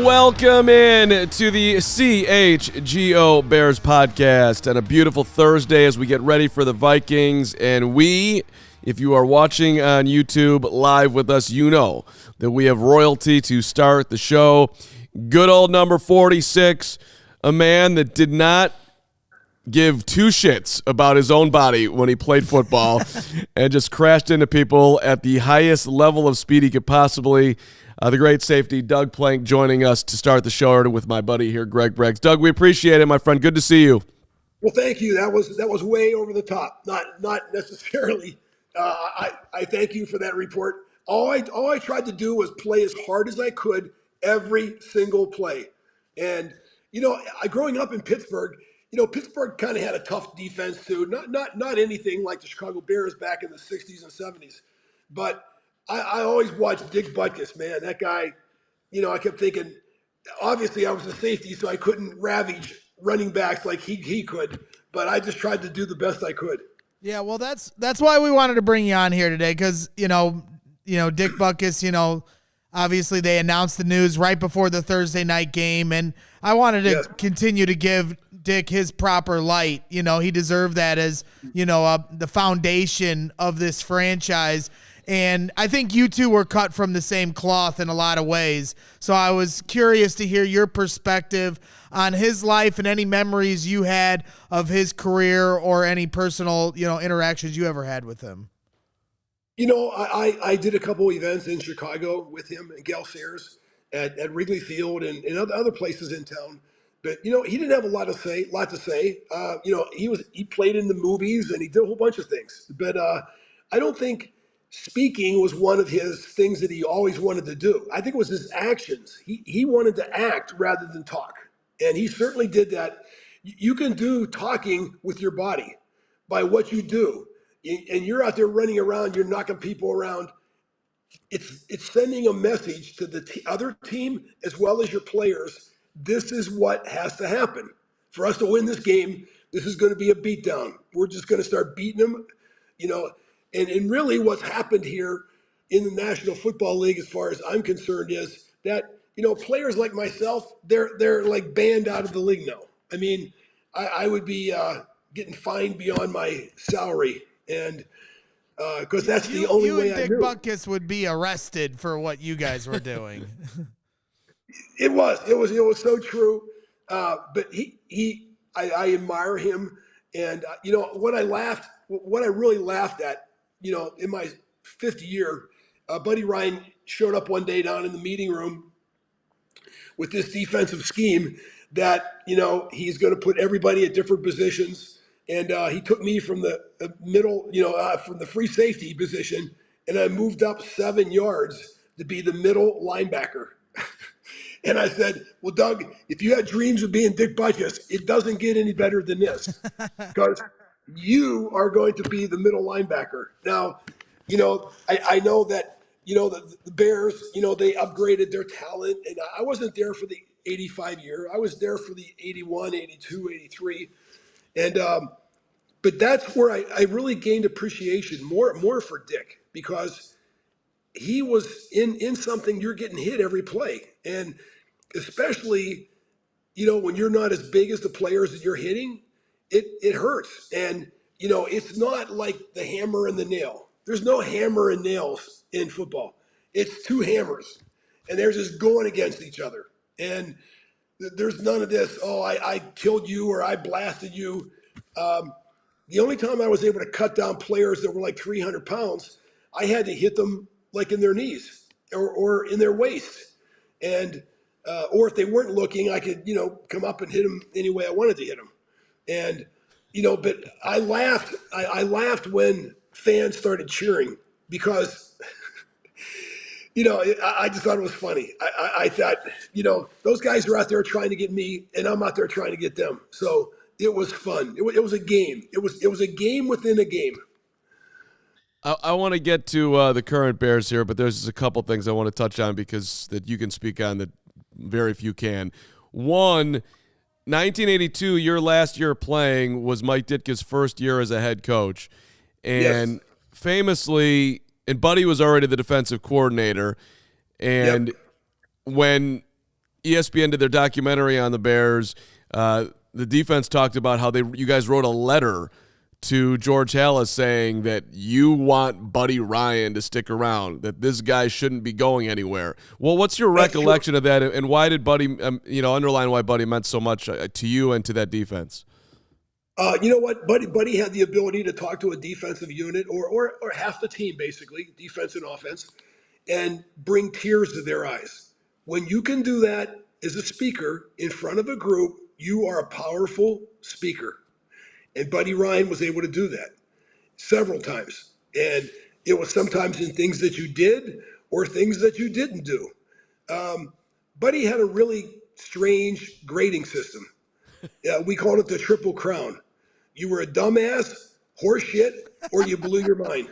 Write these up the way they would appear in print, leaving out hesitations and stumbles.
Welcome in to the CHGO Bears Podcast on a beautiful Thursday as we get ready for the Vikings. And we, if you are watching on YouTube live with us, you know that we have royalty to start the show. Good old number 46, a man that did not give two shits about his own body when he played football and just crashed into people at the highest level of speed he could possibly. The great safety, Doug Plank, joining us to start the show with my buddy here, Greg Breggs. Doug, we appreciate it, my friend. Good to see you. Well, thank you. That was way over the top. Not necessarily. I thank you for that report. All I tried to do was play as hard as I could every single play. And growing up in Pittsburgh, Pittsburgh kind of had a tough defense too. Not anything like the Chicago Bears back in the 60s and 70s, but I always watched Dick Butkus, man. That guy, I kept thinking, obviously I was a safety, so I couldn't ravage running backs like he could, but I just tried to do the best I could. Yeah, well, that's why we wanted to bring you on here today, because, Dick Butkus, obviously they announced the news right before the Thursday night game, and I wanted to continue to give Dick his proper light. He deserved that as, the foundation of this franchise. And I think you two were cut from the same cloth in a lot of ways. So I was curious to hear your perspective on his life and any memories you had of his career or any personal, interactions you ever had with him. I did a couple events in Chicago with him and Gail Sayers at Wrigley Field and other places in town. But, he didn't have a lot to say. He played in the movies and he did a whole bunch of things. But I don't think speaking was one of his things that he always wanted to do. I think it was his actions. He wanted to act rather than talk. And he certainly did that. You can do talking with your body by what you do. And you're out there running around, you're knocking people around. It's sending a message to the other team as well as your players. This is what has to happen. For us to win this game, this is going to be a beatdown. We're just going to start beating them, And really what's happened here in the National Football League, as far as I'm concerned, is that, players like myself, they're like banned out of the league now. I mean, I would be getting fined beyond my salary. And because that's the only way I knew. You and Dick Butkus would be arrested for what you guys were doing. It was so true. But I admire him. And, what I really laughed at, in my fifth year, Buddy Ryan showed up one day down in the meeting room with this defensive scheme that, he's going to put everybody at different positions. And he took me from the middle, from the free safety position, and I moved up 7 yards to be the middle linebacker. And I said, well, Doug, if you had dreams of being Dick Butkus, it doesn't get any better than this. Because you are going to be the middle linebacker. Now, I know that, the Bears, they upgraded their talent. And I wasn't there for the 85 year. I was there for the 81, 82, 83. And but that's where I really gained appreciation more for Dick, because he was in something. You're getting hit every play. And especially, when you're not as big as the players that you're hitting, it hurts. And, it's not like the hammer and the nail. There's no hammer and nails in football. It's two hammers, and they're just going against each other. And there's none of this, I killed you or I blasted you. The only time I was able to cut down players that were like 300 pounds, I had to hit them like in their knees or in their waist. And or if they weren't looking, I could, come up and hit them any way I wanted to hit them. And, but I laughed. I laughed when fans started cheering because, I just thought it was funny. I thought, those guys are out there trying to get me, and I'm out there trying to get them. So it was fun. It was a game. It was a game within a game. I want to get to the current Bears here, but there's just a couple things I want to touch on because that you can speak on that very few can. One, 1982, your last year playing was Mike Ditka's first year as a head coach. And famously, and Buddy was already the defensive coordinator, and when ESPN did their documentary on the Bears, the defense talked about how you guys wrote a letter to George Halas saying that you want Buddy Ryan to stick around, that this guy shouldn't be going anywhere. Well, what's your recollection of that, and why did Buddy, underline why Buddy meant so much to you and to that defense? You know what? Buddy had the ability to talk to a defensive unit or half the team, basically, defense and offense, and bring tears to their eyes. When you can do that as a speaker in front of a group, you are a powerful speaker. And Buddy Ryan was able to do that several times. And it was sometimes in things that you did or things that you didn't do. Buddy had a really strange grading system. We called it the Triple Crown. You were a dumbass, horseshit, or you blew your mind.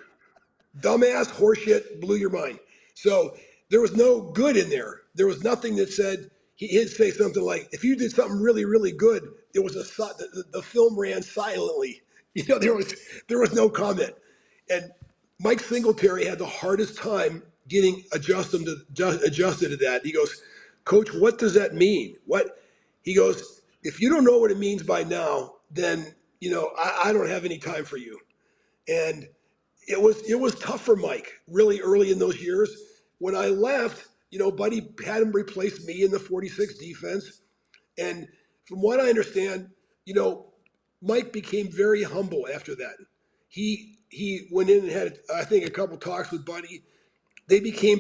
Dumbass, horseshit, blew your mind. So there was no good in there. There was nothing that said, he'd say something like, if you did something really, really good, it was the film ran silently. There was no comment. And Mike Singletary had the hardest time getting adjusted to that. He goes, Coach, what does that mean? He goes, if you don't know what it means by now, then I don't have any time for you. And it was tough for Mike really early in those years. When I left, Buddy had him replace me in the 46 defense. And from what I understand, Mike became very humble after that. He went in and had, I think, a couple talks with Buddy. They became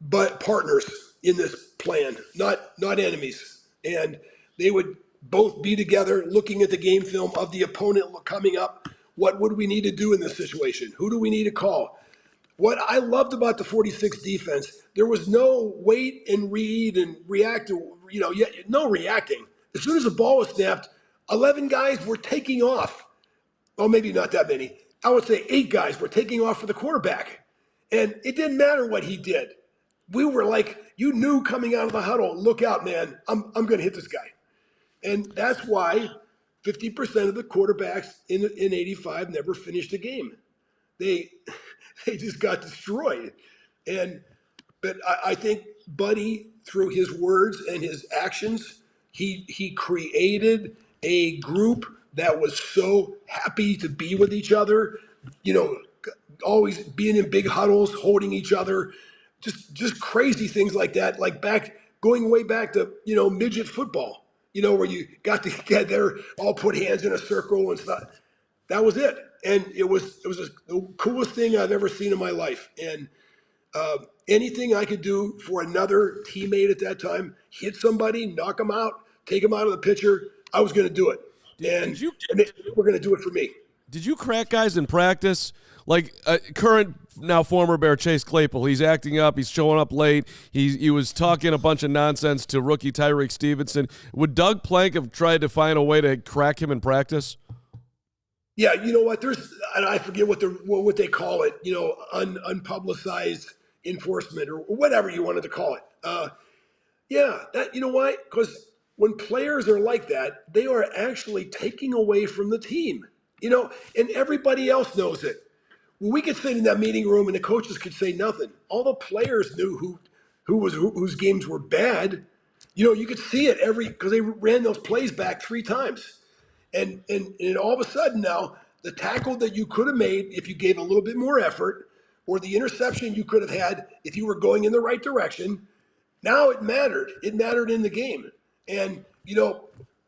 partners in this plan, not enemies. And they would both be together looking at the game film of the opponent coming up. What would we need to do in this situation? Who do we need to call? What I loved about the 46 defense, there was no wait and read and react, no reacting. As soon as the ball was snapped, 11 guys were taking off. Well, maybe not that many. I would say 8 guys were taking off for the quarterback. And it didn't matter what he did. We were like, you knew coming out of the huddle, look out, man, I'm going to hit this guy. And that's why 50% of the quarterbacks in 85 never finished a game. They just got destroyed. But I think Buddy, through his words and his actions, he created a group that was so happy to be with each other, always being in big huddles, holding each other, just crazy things like that, like going way back to, midget football. Where you got together, all put hands in a circle and stuff. That was it. And it was the coolest thing I've ever seen in my life. And anything I could do for another teammate at that time, hit somebody, knock them out, take them out of the picture, I was going to do it. And they were going to do it for me. Did you crack guys in practice? Like current, now former Bear Chase Claypool, he's acting up. He's showing up late. He was talking a bunch of nonsense to rookie Tyreek Stevenson. Would Doug Plank have tried to find a way to crack him in practice? Yeah, you know what? And I forget what they call it. Unpublicized enforcement or whatever you wanted to call it. You know why? Because when players are like that, they are actually taking away from the team. And everybody else knows it. We could sit in that meeting room and the coaches could say nothing. All the players knew whose games were bad. You could see it because they ran those plays back 3 times. And all of a sudden now, the tackle that you could have made if you gave a little bit more effort, or the interception you could have had if you were going in the right direction, now it mattered. It mattered in the game. And,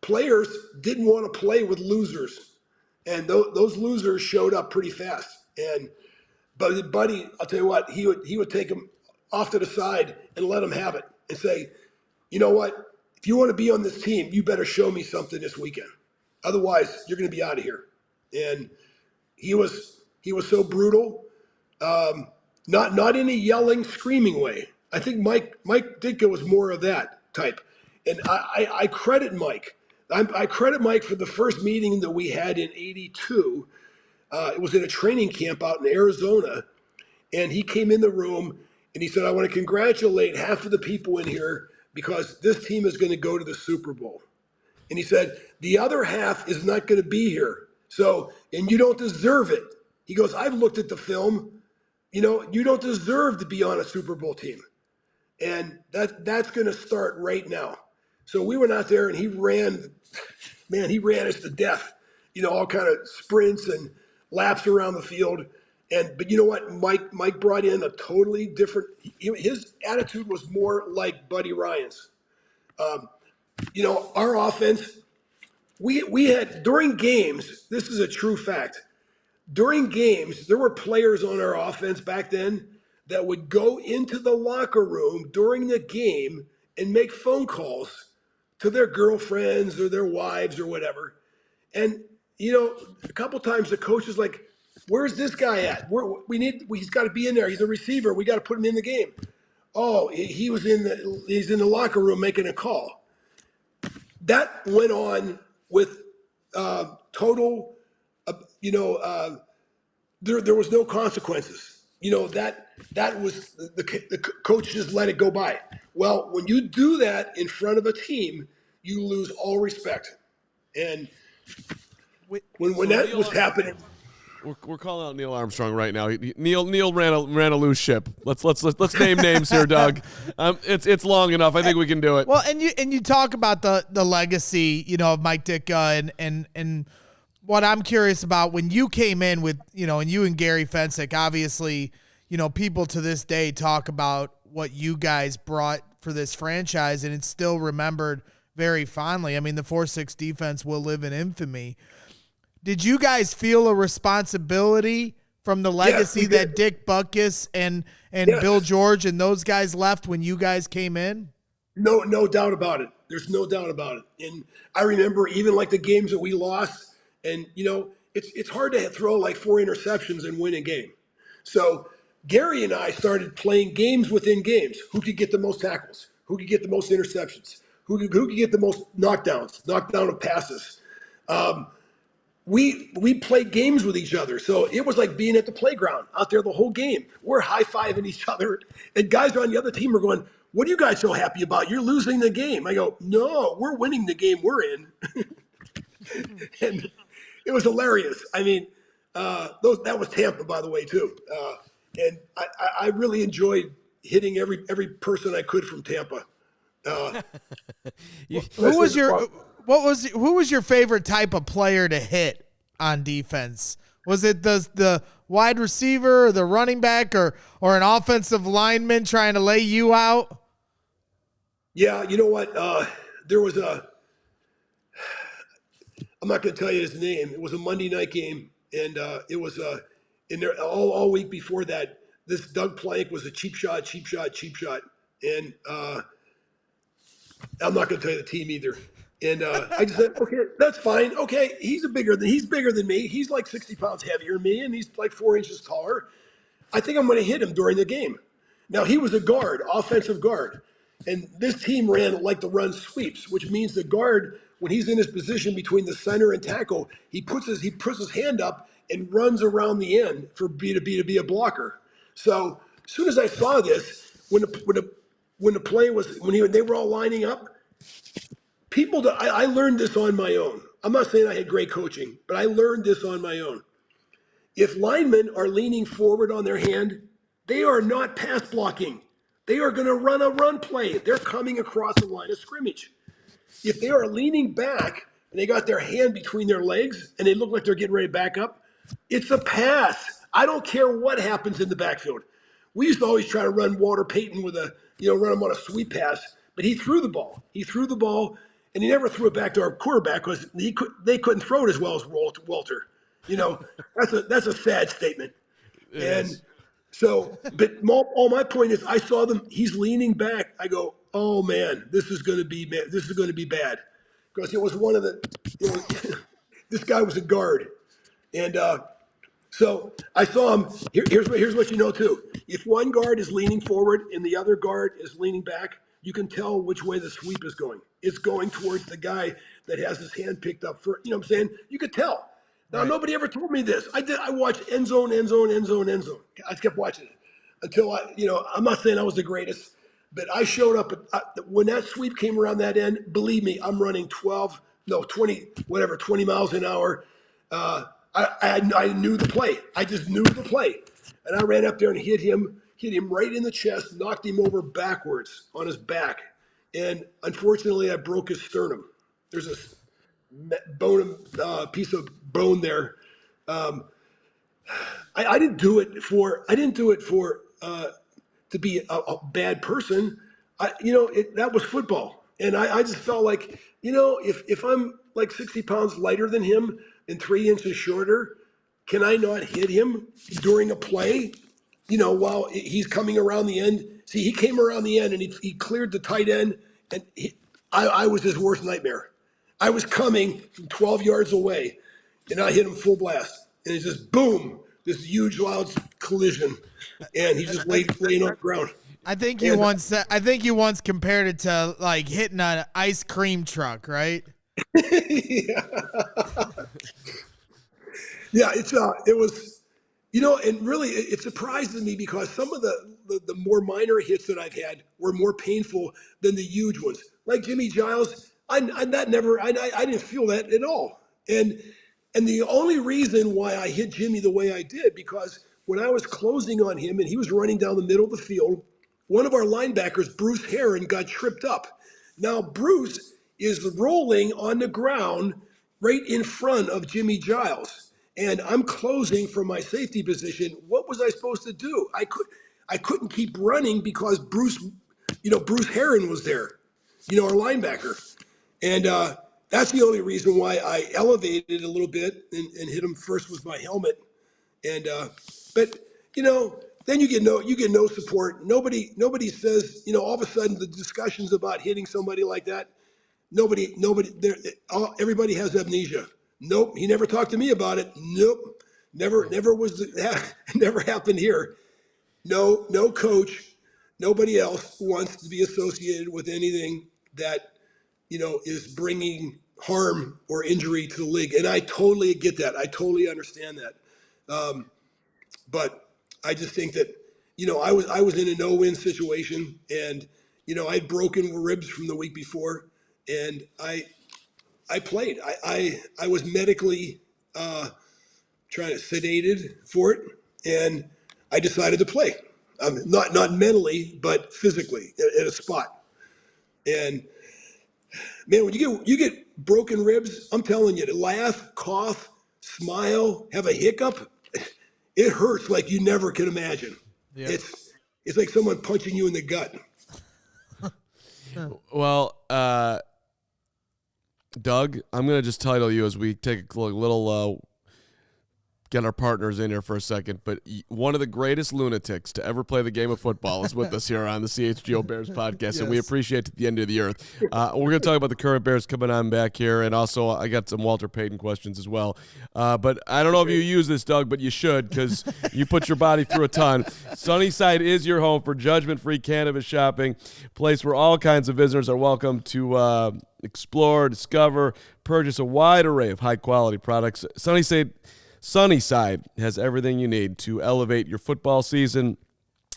players didn't want to play with losers. And those losers showed up pretty fast. But Buddy, I'll tell you what, he would take them off to the side and let them have it and say, you know what, if you want to be on this team, you better show me something this weekend. Otherwise, you're going to be out of here. And he was so brutal, not in a yelling, screaming way. I think Mike Ditka was more of that type. And I credit Mike. I credit Mike for the first meeting that we had in 82. It was in a training camp out in Arizona, and he came in the room and he said, I want to congratulate half of the people in here because this team is going to go to the Super Bowl. And he said, the other half is not going to be here. So, and you don't deserve it. He goes, I've looked at the film. You don't deserve to be on a Super Bowl team. And that's going to start right now. So we went out there and he ran us to death, all kind of sprints and laps around the field. But you know what? Mike brought in a totally different, his attitude was more like Buddy Ryan's. Our offense, we had during games, this is a true fact. During games, there were players on our offense back then that would go into the locker room during the game and make phone calls to their girlfriends or their wives or whatever. And, a couple times the coach is like, where's this guy at? He's got to be in there. He's a receiver. We got to put him in the game. Oh, he's in the locker room making a call. That went on with total, there was no consequences. That was the coach just let it go by. Well, when you do that in front of a team, you lose all respect. And when that was happening, we're calling out Neil Armstrong right now. Neil ran a loose ship. Let's name names here, Doug. It's long enough. I think we can do it. Well, and you talk about the legacy, of Mike Ditka and what I'm curious about when you came in with, and you and Gary Fensick, obviously, people to this day talk about what you guys brought for this franchise, and it's still remembered very fondly. I mean, the 4-6 defense will live in infamy. Did you guys feel a responsibility from the legacy that Dick Butkus and Bill George and those guys left when you guys came in? No doubt about it. There's no doubt about it. And I remember even like the games that we lost, and it's hard to throw like 4 interceptions and win a game. So Gary and I started playing games within games. Who could get the most tackles? Who could get the most interceptions? Who could get the most knockdown of passes? We played games with each other. So it was like being at the playground out there the whole game. We're high-fiving each other. And guys on the other team are going, what are you guys so happy about? You're losing the game. I go, no, we're winning the game we're in. And it was hilarious. I mean, that was Tampa, by the way, too. And I really enjoyed hitting every person I could from Tampa. Who was your favorite type of player to hit on defense? Was it the wide receiver or the running back or an offensive lineman trying to lay you out? Yeah, you know what? There was I'm not going to tell you his name. It was a Monday night game, and it was in there all week before that. This Doug Plank was a cheap shot. And I'm not going to tell you the team either. And I just said, okay, that's fine. Okay, he's bigger than me. He's like 60 pounds heavier than me, and he's like 4 inches taller. I think I'm going to hit him during the game. Now, he was a guard, offensive guard. And this team ran like the run sweeps, which means the guard, when he's in his position between the center and tackle, he puts his hand up and runs around the end for B to be a blocker. So as soon as I saw this, when the play was they were all lining up, I learned this on my own. I'm not saying I had great coaching, but I learned this on my own. If linemen are leaning forward on their hand, they are not pass blocking. They are going to run a run play. They're coming across the line of scrimmage. If they are leaning back and they got their hand between their legs and they look like they're getting ready to back up, it's a pass. I don't care what happens in the backfield. We used to always try to run Walter Payton with run him on a sweep pass, but he threw the ball. And he never threw it back to our quarterback because they couldn't throw it as well as Walter. That's a sad statement. So, but all my point is, I saw them. He's leaning back. I go, oh man, this is going to be bad, because it was one of the. This guy was a guard, and so I saw him. Here's what you know too. If one guard is leaning forward and the other guard is leaning back, you can tell which way the sweep is going. It's going towards the guy that has his hand picked up for. You know what I'm saying? You could tell. Now, Nobody ever told me this. I watched end zone. I kept watching it until I'm not saying I was the greatest, but I showed up when that sweep came around that end. Believe me, I'm running 20 miles an hour. I knew the play. I just knew the play, and I ran up there and hit him right in the chest, knocked him over backwards on his back, and unfortunately, I broke his sternum. There's a piece of bone there. I didn't do it for to be a bad person. That was football, and I just felt like, if I'm like 60 pounds lighter than him and 3 inches shorter, can I not hit him during a play? While he's coming around the end. See, he came around the end and he cleared the tight end, and I was his worst nightmare. I was coming from 12 yards away, and I hit him full blast, and it's just boom, this huge loud collision, and he's just laying on the ground. I think you once compared it to like hitting an ice cream truck, right? Yeah, it was, and really it surprises me because some of the more minor hits that I've had were more painful than the huge ones. Like Jimmy Giles, I didn't feel that at all. And the only reason why I hit Jimmy the way I did, because when I was closing on him and he was running down the middle of the field, one of our linebackers, Bruce Herron, got tripped up. Now, Bruce is rolling on the ground right in front of Jimmy Giles. And I'm closing from my safety position. What was I supposed to do? I couldn't keep running because Bruce Herron was there, our linebacker. And that's the only reason why I elevated a little bit and hit him first with my helmet. And but then you get no support. Nobody says, all of a sudden the discussions about hitting somebody like that. Nobody there. Everybody has amnesia. Nope, he never talked to me about it. Nope, never happened here. No coach, nobody else wants to be associated with anything that is bringing harm or injury to the league, and I totally get that. I totally understand that. But I just think that I was in a no-win situation, and I'd broken ribs from the week before, and I played. I was medically sedated for it, and I decided to play. Not mentally, but physically at a spot. And man, when you get broken ribs, I'm telling you, to laugh, cough, smile, have a hiccup, it hurts like you never can imagine. Yeah. It's like someone punching you in the gut. Well, Doug, I'm going to just title you as we take a little get our partners in here for a second, but one of the greatest lunatics to ever play the game of football is with us here on the CHGO Bears podcast, yes. And we appreciate it at the end of the earth. We're going to talk about the current Bears coming on back here, and also I got some Walter Payton questions as well. But I don't know if you use this, Doug, but you should, because you put your body through a ton. Sunnyside is your home for judgment-free cannabis shopping, a place where all kinds of visitors are welcome to explore, discover, purchase a wide array of high-quality products. Sunnyside has everything you need to elevate your football season,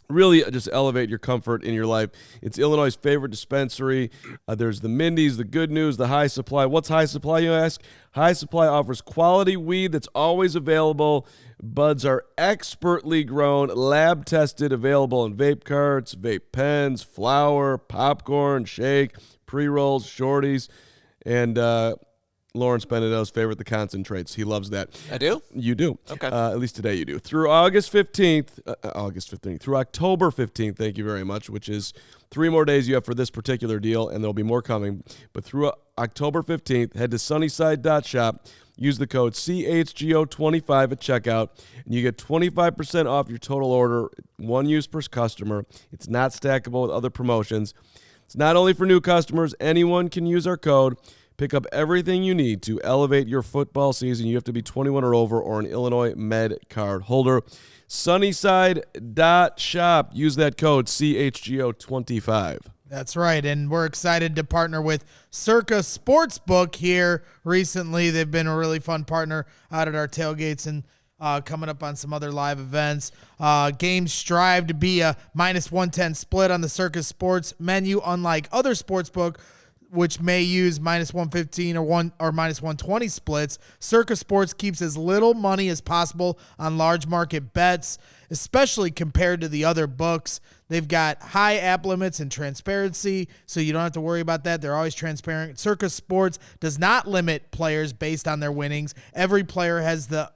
really just elevate your comfort in your life. It's Illinois' favorite dispensary. There's the Mindy's, the Good News, the High Supply. What's High Supply, you ask? High Supply offers quality weed that's always available. Buds are expertly grown, lab-tested, available in vape carts, vape pens, flour, popcorn, shake, pre-rolls, shorties, and Lawrence Benedetto's favorite, the concentrates. He loves that. I do? You do. Okay. At least today you do. Through August 15th, through October 15th, thank you very much, which is 3 more days you have for this particular deal, and there'll be more coming. But through October 15th, head to sunnyside.shop, use the code CHGO25 at checkout, and you get 25% off your total order, 1 use per customer. It's not stackable with other promotions. It's not only for new customers. Anyone can use our code. Pick up everything you need to elevate your football season. You have to be 21 or over or an Illinois Med card holder. Sunnyside.shop. Use that code CHGO25. That's right, and we're excited to partner with Circa Sportsbook here recently. They've been a really fun partner out at our tailgates and coming up on some other live events. Games strive to be a -110 split on the Circa Sports menu, unlike other sportsbook, which may use -115 or -120 splits. Circa Sports keeps as little money as possible on large market bets. especially compared to the other books. They've got high app limits and transparency, so you don't have to worry about that. They're always transparent. Circa Sports does not limit players based on their winnings. Every player has the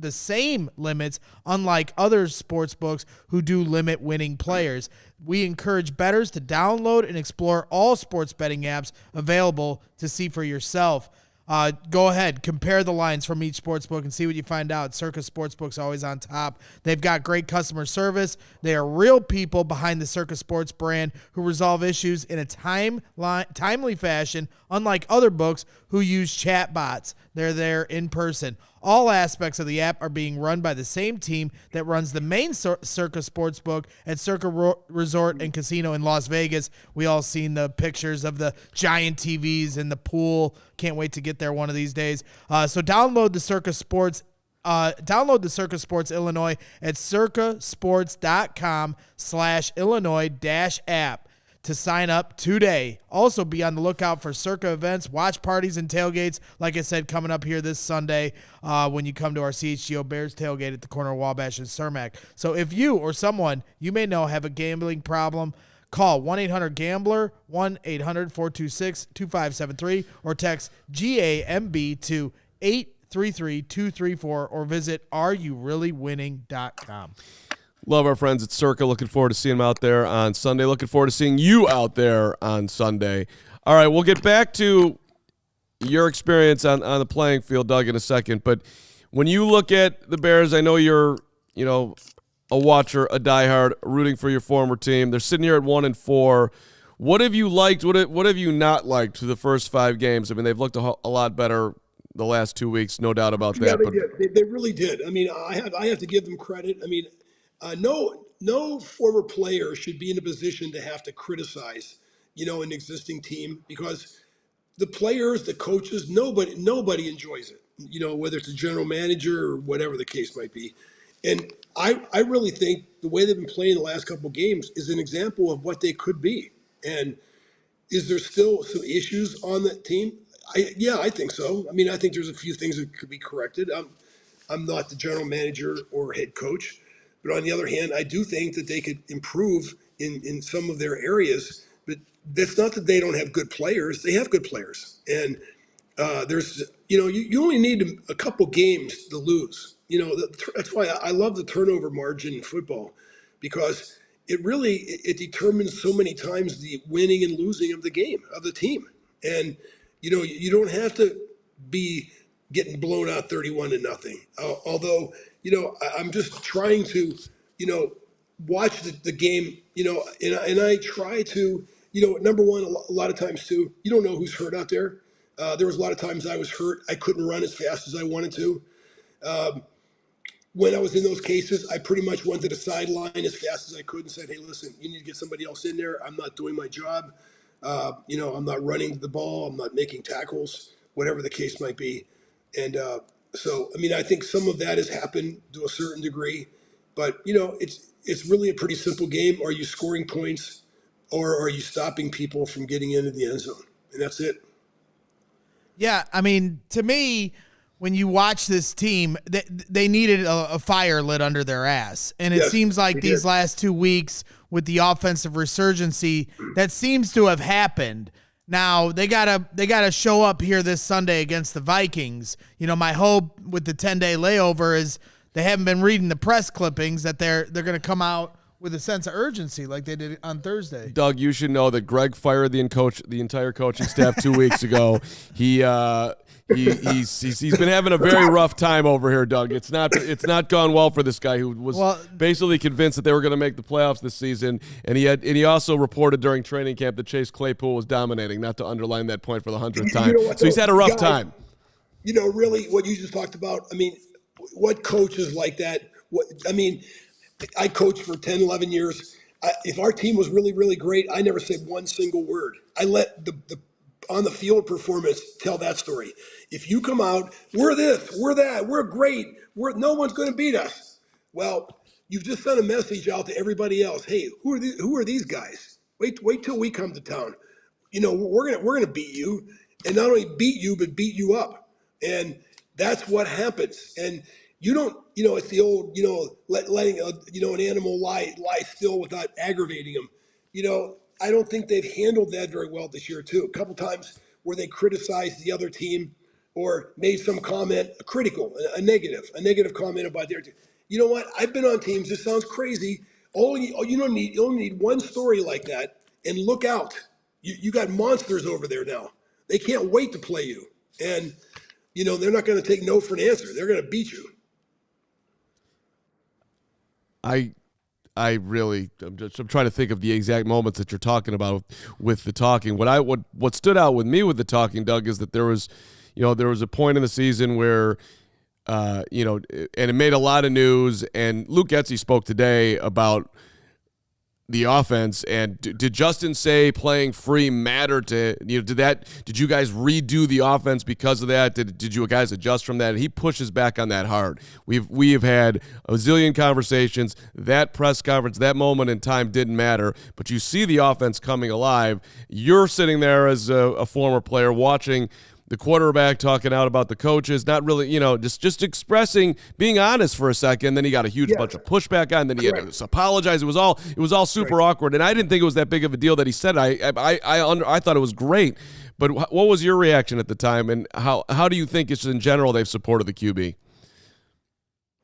same limits, unlike other sports books who do limit winning players. We encourage bettors to download and explore all sports betting apps available to see for yourself. Go ahead, compare the lines from each sportsbook and see what you find out. Circa Sportsbook's always on top. They've got great customer service. They are real people behind the Circa Sports brand who resolve issues in a timely fashion, unlike other books who use chat bots. They're there in person. All aspects of the app are being run by the same team that runs the main Circa Sportsbook at Circa Resort and Casino in Las Vegas. We all seen the pictures of the giant TVs in the pool. Can't wait to get there one of these days. So download the Circa Sports Illinois at circasports.com/Illinois-app to sign up today. Also be on the lookout for Circa events, watch parties, and tailgates. Like I said, coming up here this Sunday when you come to our CHGO Bears tailgate at the corner of Wabash and Cermak. So if you or someone you may know have a gambling problem, call 1-800-GAMBLER, 1-800-426-2573, or text GAMB to 833-234, or visit areyourreallywinning.com. Love our friends at Circa. Looking forward to seeing them out there on Sunday. Looking forward to seeing you out there on Sunday. All right, we'll get back to your experience on the playing field, Doug, in a second. But when you look at the Bears, I know you're, a watcher, a diehard, rooting for your former team. They're sitting here at 1-4. What have you liked? What have you not liked through the first 5 games? I mean, they've looked a lot better the last 2 weeks, no doubt about that. Yeah, they really did. I mean, I have to give them credit. I mean, no former player should be in a position to have to criticize, an existing team, because the players, the coaches, nobody enjoys it, whether it's a general manager or whatever the case might be. And I really think the way they've been playing the last couple of games is an example of what they could be. And is there still some issues on that team? I think so. I mean, I think there's a few things that could be corrected. I'm not the general manager or head coach. But on the other hand, I do think that they could improve in some of their areas. But that's not that they don't have good players. They have good players. And there's, you only need a couple games to lose. That's why I love the turnover margin in football, because it determines so many times the winning and losing of the game, of the team. And, you don't have to be getting blown out 31-0. Although, I'm just trying to, watch the game, and I try to, number one, a lot of times too, you don't know who's hurt out there. There was a lot of times I was hurt. I couldn't run as fast as I wanted to. When I was in those cases, I pretty much went to the sideline as fast as I could and said, hey, listen, you need to get somebody else in there. I'm not doing my job. I'm not running the ball. I'm not making tackles, whatever the case might be. And so, I mean, I think some of that has happened to a certain degree. But, it's really a pretty simple game. Are you scoring points, or are you stopping people from getting into the end zone? And that's it. Yeah, I mean, to me, when you watch this team, they needed a fire lit under their ass. And it seems like these last 2 weeks with the offensive resurgency, that seems to have happened. Now, they gotta show up here this Sunday against the Vikings. My hope with the 10-day layover is they haven't been reading the press clippings, that they're going to come out with a sense of urgency like they did on Thursday. Doug, you should know that Greg fired the entire coaching staff 2 weeks ago. He's been having a very rough time over here, Doug. It's not gone well for this guy who was basically convinced that they were going to make the playoffs this season, and he also reported during training camp that Chase Claypool was dominating. Not to underline that point for the 100th time. So he's had a rough time. Really, what you just talked about. I mean, what coaches like that? I coached for 10, 11 years. If our team was really, really great, I never said one single word. I let the on the field performance tell that story. If you come out, we're this, we're that, we're great, no one's going to beat us. Well, you've just sent a message out to everybody else. Hey, who are these guys? Wait till we come to town. We're gonna beat you, and not only beat you, but beat you up. And that's what happens. And you don't it's the old, letting an animal lie still without aggravating him. I don't think they've handled that very well this year too. A couple times where they criticized the other team or made some comment, a negative comment about their team. You know what? I've been on teams. This sounds crazy. You only need one story like that, and look out. You got monsters over there now. They can't wait to play you, and they're not going to take no for an answer. They're going to beat you. I'm trying to think of the exact moments that you're talking about with the talking. What stood out with me with the talking, Doug, is that there was a point in the season where, and it made a lot of news. And Luke Getsy spoke today about the offense. And did Justin say playing free matter to, did you guys redo the offense because of that? Did you guys adjust from that? And he pushes back on that hard. We have had a zillion conversations. That press conference, that moment in time didn't matter, but you see the offense coming alive. You're sitting there as a former player watching the quarterback talking out about the coaches, not really, just expressing, being honest for a second. Then he got a huge bunch of pushback on. Then he had to apologize. It was all super awkward, and I didn't think it was that big of a deal that he said it. I thought it was great. But what was your reaction at the time, and how do you think it's in general they've supported the QB?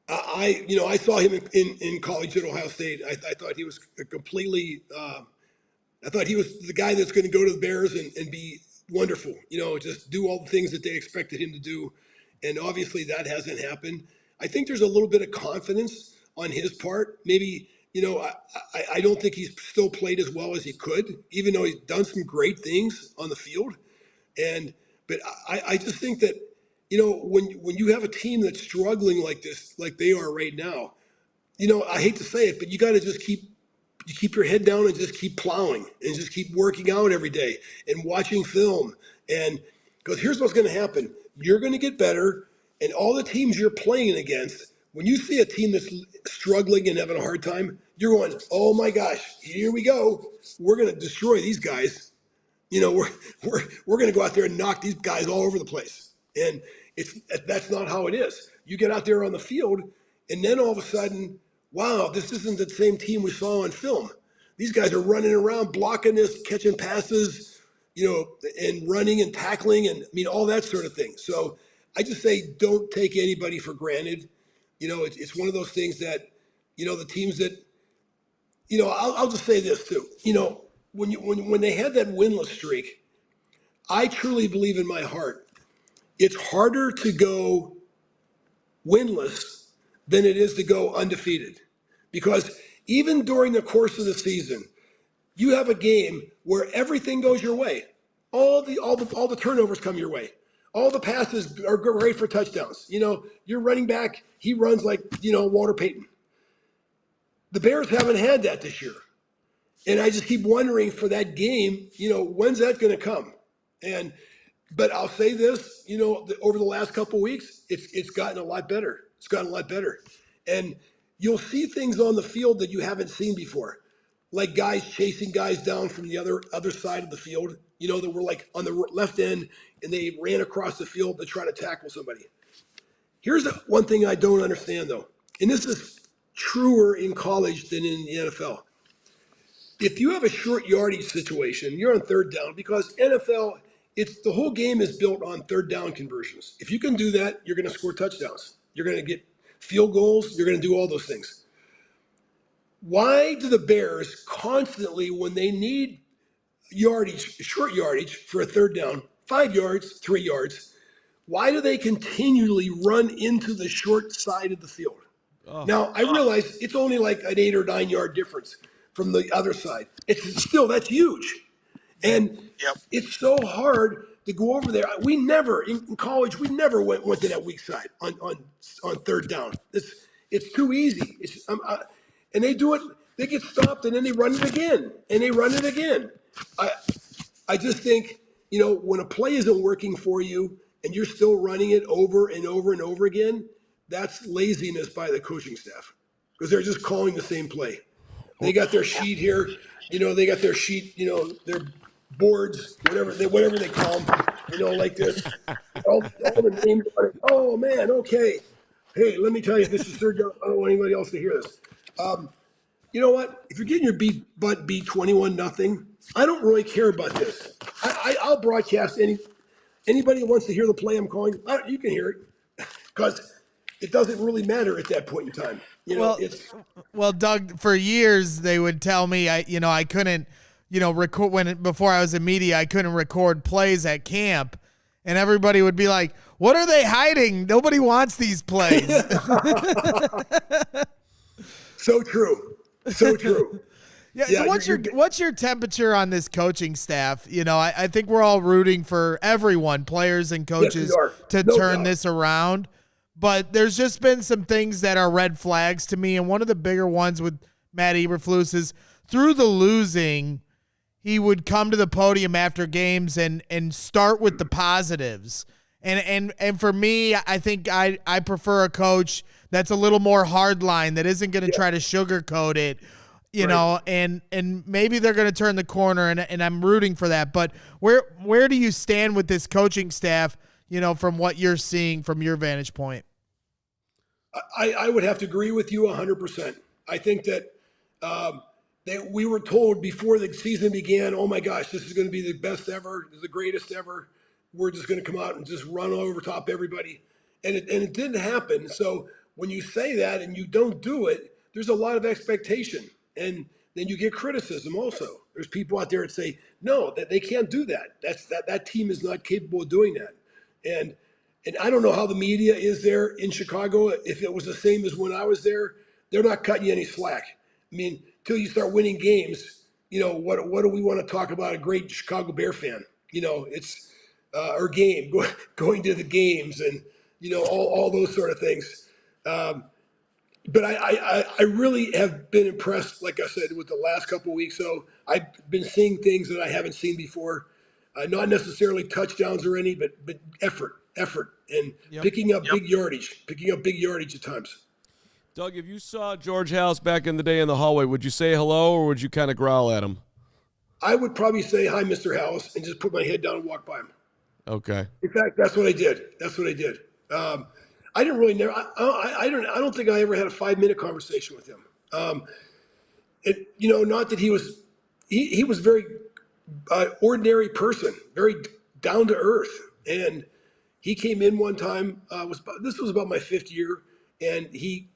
I saw him in college at Ohio State. I thought he was completely. I thought he was the guy that's going to go to the Bears and be wonderful, just do all the things that they expected him to do. And obviously that hasn't happened. I think there's a little bit of confidence on his part. Maybe, I don't think he's still played as well as he could, even though he's done some great things on the field. But I just think that, when you have a team that's struggling like this, like they are right now, I hate to say it, but you got to just keep your head down and just keep plowing and just keep working out every day and watching film. And because here's what's going to happen. You're going to get better, and all the teams you're playing against, when you see a team that's struggling and having a hard time, you're going, oh my gosh, here we go. We're going to destroy these guys. We're going to go out there and knock these guys all over the place. And that's not how it is. You get out there on the field, and then all of a sudden, wow, this isn't the same team we saw on film. These guys are running around, blocking this, catching passes, and running and tackling and all that sort of thing. So I just say, don't take anybody for granted. It's one of those things that, the teams that, I'll just say this too. When they had that winless streak, I truly believe in my heart, it's harder to go winless than it is to go undefeated. Because even during the course of the season, you have a game where everything goes your way. All the turnovers come your way. All the passes are great for touchdowns. Your running back, he runs like, Walter Payton. The Bears haven't had that this year. And I just keep wondering for that game, when's that going to come? But I'll say this, over the last couple of weeks, it's gotten a lot better. It's gotten a lot better. And you'll see things on the field that you haven't seen before, like guys chasing guys down from the other side of the field, that were like on the left end and they ran across the field to try to tackle somebody. Here's one thing I don't understand though, and this is truer in college than in the NFL. If you have a short yardage situation, you're on third down, because NFL, the whole game is built on third down conversions. If you can do that, you're going to score touchdowns. You're going to get field goals. You're going to do all those things. Why do the Bears constantly, when they need short yardage for a third down, 5 yards, 3 yards, why do they continually run into the short side of the field? Now, I realize it's only like an 8 or 9 yard difference from the other side. That's huge. And it's so hard to go over there. We never, in college, we never went to that weak side on third down. It's too easy. And they do it, they get stopped, and then they run it again, and they run it again. I just think, when a play isn't working for you and you're still running it over and over and over again, that's laziness by the coaching staff, because they're just calling the same play. They got their sheet here, they got their sheet, their boards, whatever they call them, like this. All the names on it. Oh man, okay. Hey, let me tell you, this is third down. I don't want anybody else to hear this. You know what? If you're getting your butt beat 21-0, I don't really care about this. I'll broadcast anybody who wants to hear the play I'm calling. You can hear it because it doesn't really matter at that point in time. Well, Doug, for years they would tell me I couldn't record before I was in media. I couldn't record plays at camp, and everybody would be like, "What are they hiding? Nobody wants these plays." So true. So true. Yeah. So what's your temperature on this coaching staff? I think we're all rooting for everyone, players and coaches, to turn this around. But there's just been some things that are red flags to me, and one of the bigger ones with Matt Eberflus is through the losing, he would come to the podium after games and start with the positives. And for me, I think I prefer a coach that's a little more hardline, that isn't going to try to sugarcoat it, and maybe they're going to turn the corner, and I'm rooting for that. But where do you stand with this coaching staff, from what you're seeing from your vantage point? I would have to agree with you 100%. I think that we were told before the season began, oh my gosh, this is going to be the best ever, the greatest ever. We're just going to come out and just run over top everybody. And it didn't happen. So when you say that and you don't do it, there's a lot of expectation. And then you get criticism also. There's people out there that say, no, that they can't do that. That team is not capable of doing that. And I don't know how the media is there in Chicago. If it was the same as when I was there, they're not cutting you any slack. I mean, till you start winning games, what do we want to talk about a great Chicago Bear fan? It's our game, going to the games and, all those sort of things. But I really have been impressed, like I said, with the last couple of weeks. So I've been seeing things that I haven't seen before. Not necessarily touchdowns or any, but effort, and picking up big yardage at times. Doug, if you saw George Halas back in the day in the hallway, would you say hello or would you kind of growl at him? I would probably say, hi, Mr. Halas, and just put my head down and walk by him. Okay. In fact, that's what I did. I didn't really know. I don't think I ever had a 5-minute conversation with him. Not that he was very ordinary person, very down to earth. And he came in one time, this was about my 5th year, and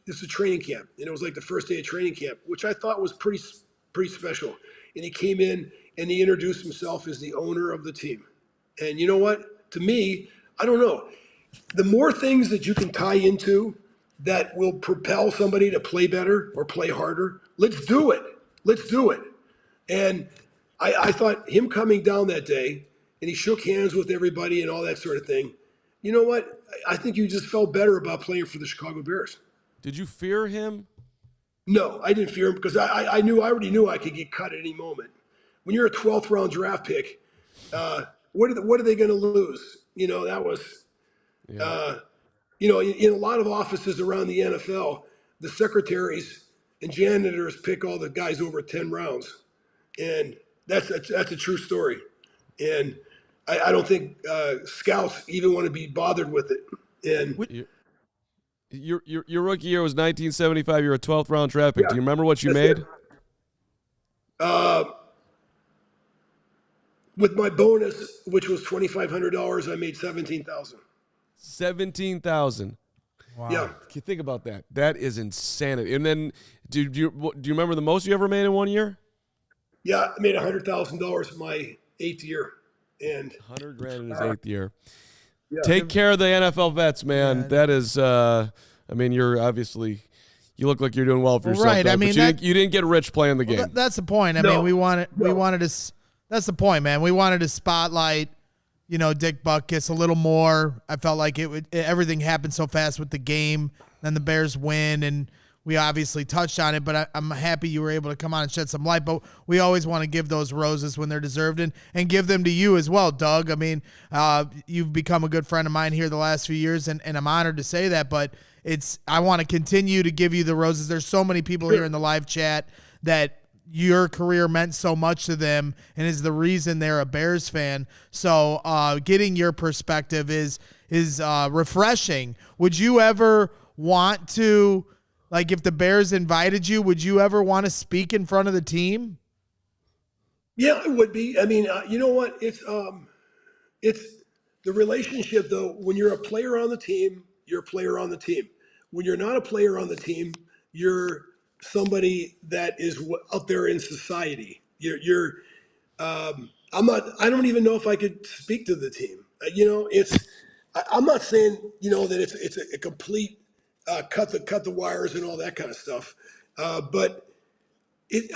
this was training camp. And it was like the first day of training camp, which I thought was pretty special. And he came in and he introduced himself as the owner of the team. And you know what? To me, I don't know. The more things that you can tie into that will propel somebody to play better or play harder, let's do it. And I thought him coming down that day, and he shook hands with everybody and all that sort of thing. You know what? I think you just felt better about playing for the Chicago Bears. Did you fear him? No, I didn't fear him because I already knew I could get cut at any moment. When you're a 12th round draft pick, what are they going to lose? That was. Yeah. In a lot of offices around the NFL, the secretaries and janitors pick all the guys over 10 rounds. And that's a true story. And I don't think scouts even want to be bothered with it. And your rookie year was 1975. You're a 12th round draft pick. Yeah, do you remember what you made? With my bonus, which was $2,500, I made $17,000. $17,000. Wow. Yeah. Can you think about that? That is insanity. And then, do you remember the most you ever made in one year? Yeah, I made $100,000 my 8th year, and $100,000 in his 8th year. Yeah. Take care of the NFL vets, man. Yeah. That is, you're obviously, you look like you're doing well for yourself. Right. Though, you didn't get rich playing the game. That's the point. We wanted to. That's the point, man. We wanted to spotlight, Dick Butkus a little more. I felt like everything happened so fast with the game. Then the Bears win, and we obviously touched on it, but I'm happy you were able to come on and shed some light. But we always want to give those roses when they're deserved and give them to you as well, Doug. You've become a good friend of mine here the last few years, and I'm honored to say that. But I want to continue to give you the roses. There's so many people here in the live chat that your career meant so much to them and is the reason they're a Bears fan. So getting your perspective is refreshing. Would you ever want to, like, if the Bears invited you, would you ever want to speak in front of the team? Yeah, it would be. I mean, you know what? It's the relationship, though. When you're a player on the team, you're a player on the team. When you're not a player on the team, you're somebody that is out there in society. I'm not. I don't even know if I could speak to the team. I'm not saying that it's a complete cut the wires and all that kind of stuff, but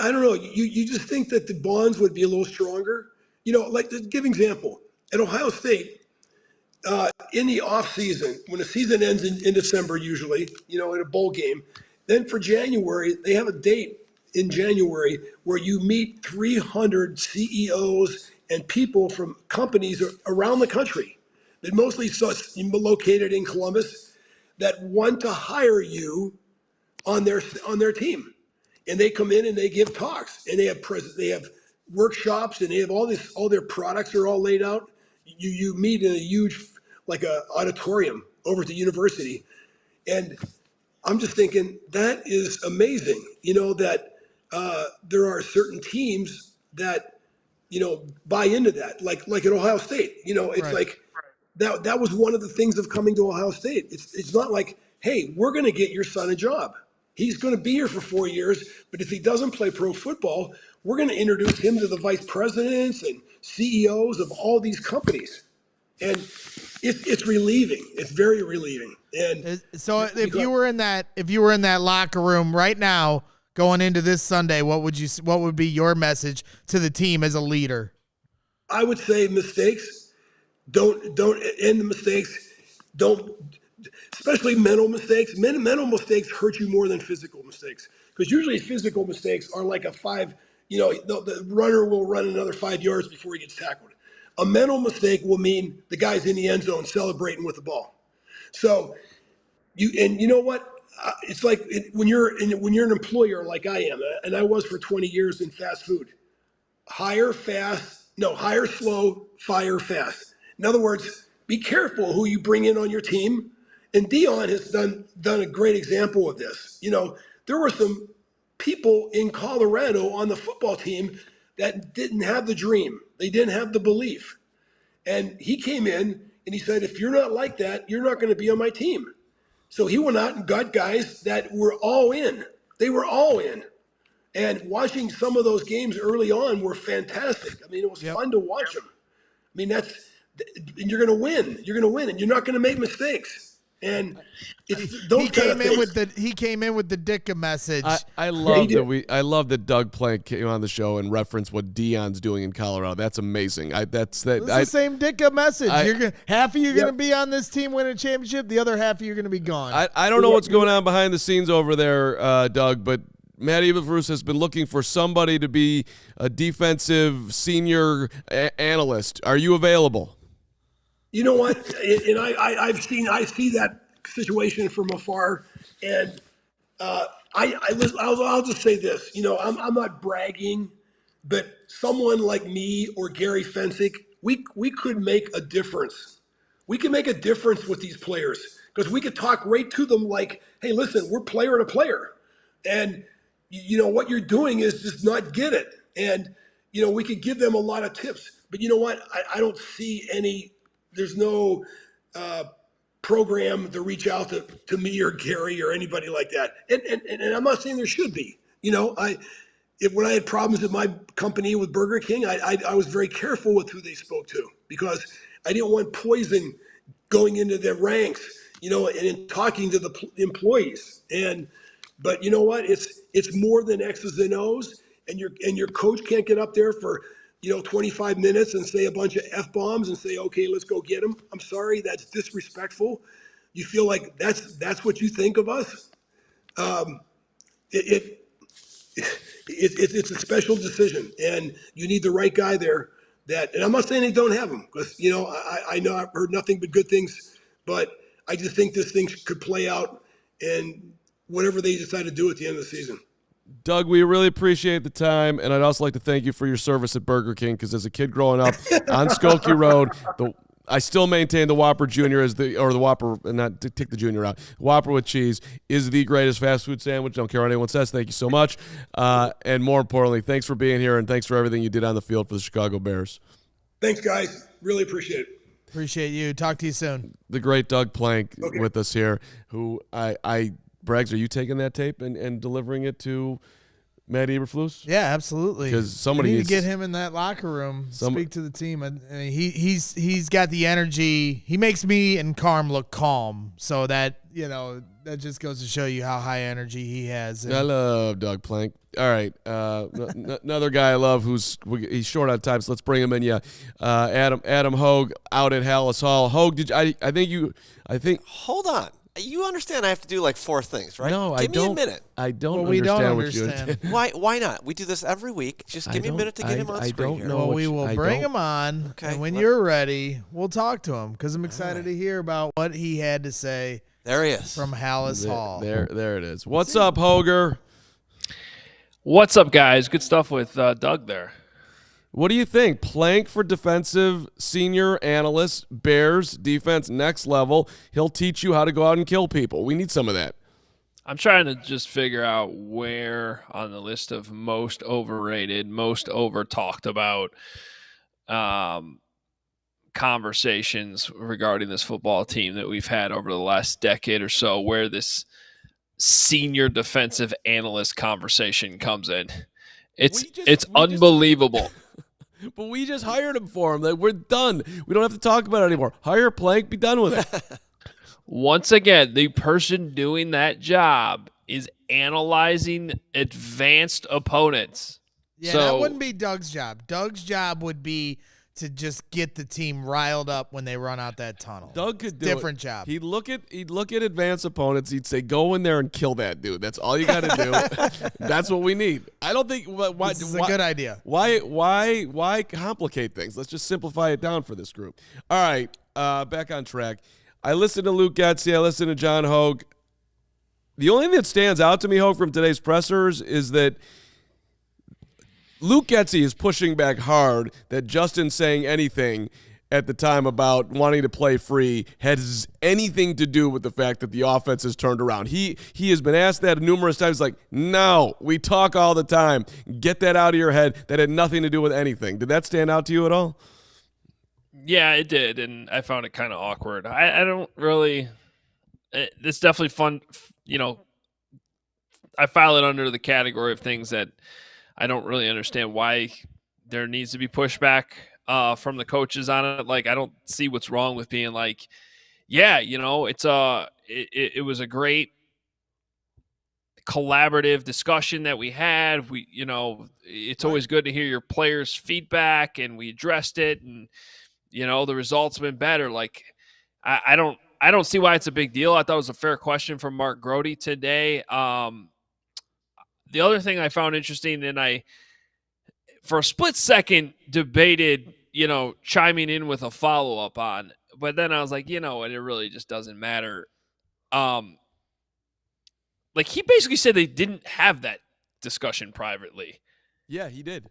I don't know. You just think that the bonds would be a little stronger. Like to give example at Ohio State. In the off season, when the season ends in December, usually, in a bowl game, then for January, they have a date in January where you meet 300 CEOs and people from companies around the country that mostly located in Columbus that want to hire you on their team. And they come in and they give talks and they have workshops and they have all their products are all laid out. You meet in a huge, like a auditorium over at the university. And I'm just thinking that is amazing, that there are certain teams that, buy into that, like at Ohio State, it's right. Like that was one of the things of coming to Ohio State. It's not like, hey, we're going to get your son a job. He's going to be here for 4 years, but if he doesn't play pro football, we're going to introduce him to the vice presidents and CEOs of all these companies. And it's relieving. It's very relieving. And so if you were in that locker room right now going into this Sunday, what would be your message to the team as a leader? I would say mistakes. Don't end the mistakes. Don't, especially mental mistakes. Mental mistakes hurt you more than physical mistakes, because usually physical mistakes are like a 5. The runner will run another 5 yards before he gets tackled. A mental mistake will mean the guy's in the end zone celebrating with the ball. So you know what? It's like when you're an employer like I am, and I was for 20 years in fast food. Hire slow, fire fast. In other words, be careful who you bring in on your team. And Dion has done a great example of this. There were some people in Colorado on the football team that didn't have the dream. They didn't have the belief. And he came in and he said, if you're not like that, you're not going to be on my team. So he went out and got guys that were all in. They were all in. And watching some of those games early on were fantastic. I mean, it was fun to watch them. I mean, and you're going to win. You're going to win, and you're not going to make mistakes. And it's those he came in with the Dick message. I love that Doug Plank came on the show and referenced what Dion's doing in Colorado. That's amazing. It's the same Dick message. Half of you are going to be on this team winning a championship. The other half of you are going to be gone. I don't know what's going on behind the scenes over there, Doug, but Matt Eberflus has been looking for somebody to be a defensive senior analyst. Are you available? You know what? And I see that situation from afar, and I'll just say this. I'm not bragging, but someone like me or Gary Fensick, we could make a difference. We can make a difference with these players, because we could talk right to them like, hey, listen, we're player to player, and what you're doing is just not get it, and we could give them a lot of tips. But you know what? I don't see any. There's no program to reach out to me or Gary or anybody like that. And I'm not saying there should be. When I had problems at my company with Burger King, I was very careful with who they spoke to, because I didn't want poison going into their ranks, and in talking to the employees. But you know what? It's more than X's and O's, and your coach can't get up there for 25 minutes and say a bunch of F-bombs and say, okay, let's go get them. I'm sorry, that's disrespectful. You feel like that's what you think of us? It's a special decision, and you need the right guy there. And I'm not saying they don't have him, because, I know I've heard nothing but good things, but I just think this thing could play out, and whatever they decide to do at the end of the season. Doug, we really appreciate the time, and I'd also like to thank you for your service at Burger King, because as a kid growing up on Skokie Road, I still maintain the Whopper Jr. or the Whopper, not to take the Jr. out. Whopper with cheese is the greatest fast food sandwich. Don't care what anyone says. Thank you so much. And more importantly, thanks for being here and thanks for everything you did on the field for the Chicago Bears. Thanks, guys. Really appreciate it. Appreciate you. Talk to you soon. The great Doug Plank with us here, who Braggs, are you taking that tape and delivering it to Matt Eberflus? Yeah, absolutely. Because somebody needs to get him in that locker room, speak to the team. And he's got the energy. He makes me and Karm look calm. So that that just goes to show you how high energy he has. I love Doug Plank. All right, another guy I love he's short on time, so let's bring him in. Yeah, Adam Hoge out at Halas Hall. Hoge, I think. Hold on. You understand I have to do like 4 things, right? No, give me a minute. I don't we understand don't what understand. you Why not? We do this every week. Just give me a minute to get him on screen here. Well, we will bring him on, and when you're ready, we'll talk to him because I'm excited to hear about what he had to say. There he is. From Halas Hall. There it is. What's up, Hoger? What's up, guys? Good stuff with Doug there. What do you think? Plank for defensive senior analyst, Bears defense next level. He'll teach you how to go out and kill people. We need some of that. I'm trying to just figure out where on the list of most overrated, most over talked about conversations regarding this football team that we've had over the last decade or so, where this senior defensive analyst conversation comes in. It's unbelievable. But we just hired him for him. Like, we're done. We don't have to talk about it anymore. Hire Plank, be done with it. Once again, the person doing that job is analyzing advanced opponents. Yeah, that wouldn't be Doug's job. Doug's job would be to just get the team riled up when they run out that tunnel. Doug could do different job. He'd look at advanced opponents. He'd say, "Go in there and kill that dude." That's all you got to do. That's what we need. I don't think this is a good idea. Why complicate things? Let's just simplify it down for this group. All right, back on track. I listened to Luke Getsy. I listened to John Hoge. The only thing that stands out to me, Hoge, from today's pressers is that Luke Getsy is pushing back hard that Justin saying anything at the time about wanting to play free has anything to do with the fact that the offense has turned around. He has been asked that numerous times, like, no, we talk all the time. Get that out of your head. That had nothing to do with anything. Did that stand out to you at all? Yeah, it did, and I found it kind of awkward. I don't really – it's definitely fun. I file it under the category of things that – I don't really understand why there needs to be pushback from the coaches on it. Like, I don't see what's wrong with being like, yeah, it was a great collaborative discussion that we had. It's always good to hear your players' feedback, and we addressed it, and the results have been better. Like, I don't see why it's a big deal. I thought it was a fair question from Mark Grody today. The other thing I found interesting, and I, for a split second, debated, chiming in with a follow-up on, but then I was like, it really just doesn't matter. Like, he basically said they didn't have that discussion privately. Yeah, he did.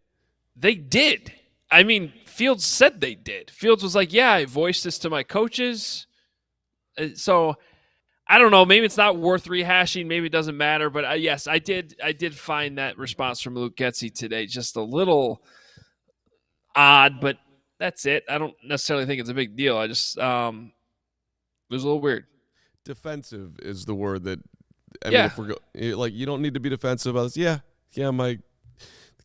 They did. I mean, Fields said they did. Fields was like, yeah, I voiced this to my coaches. So I don't know. Maybe it's not worth rehashing. Maybe it doesn't matter. But yes, I did find that response from Luke Getsy today just a little odd. But that's it. I don't necessarily think it's a big deal. I just it was a little weird. Defensive is the word that. I mean, if we're you don't need to be defensive about this. Yeah. My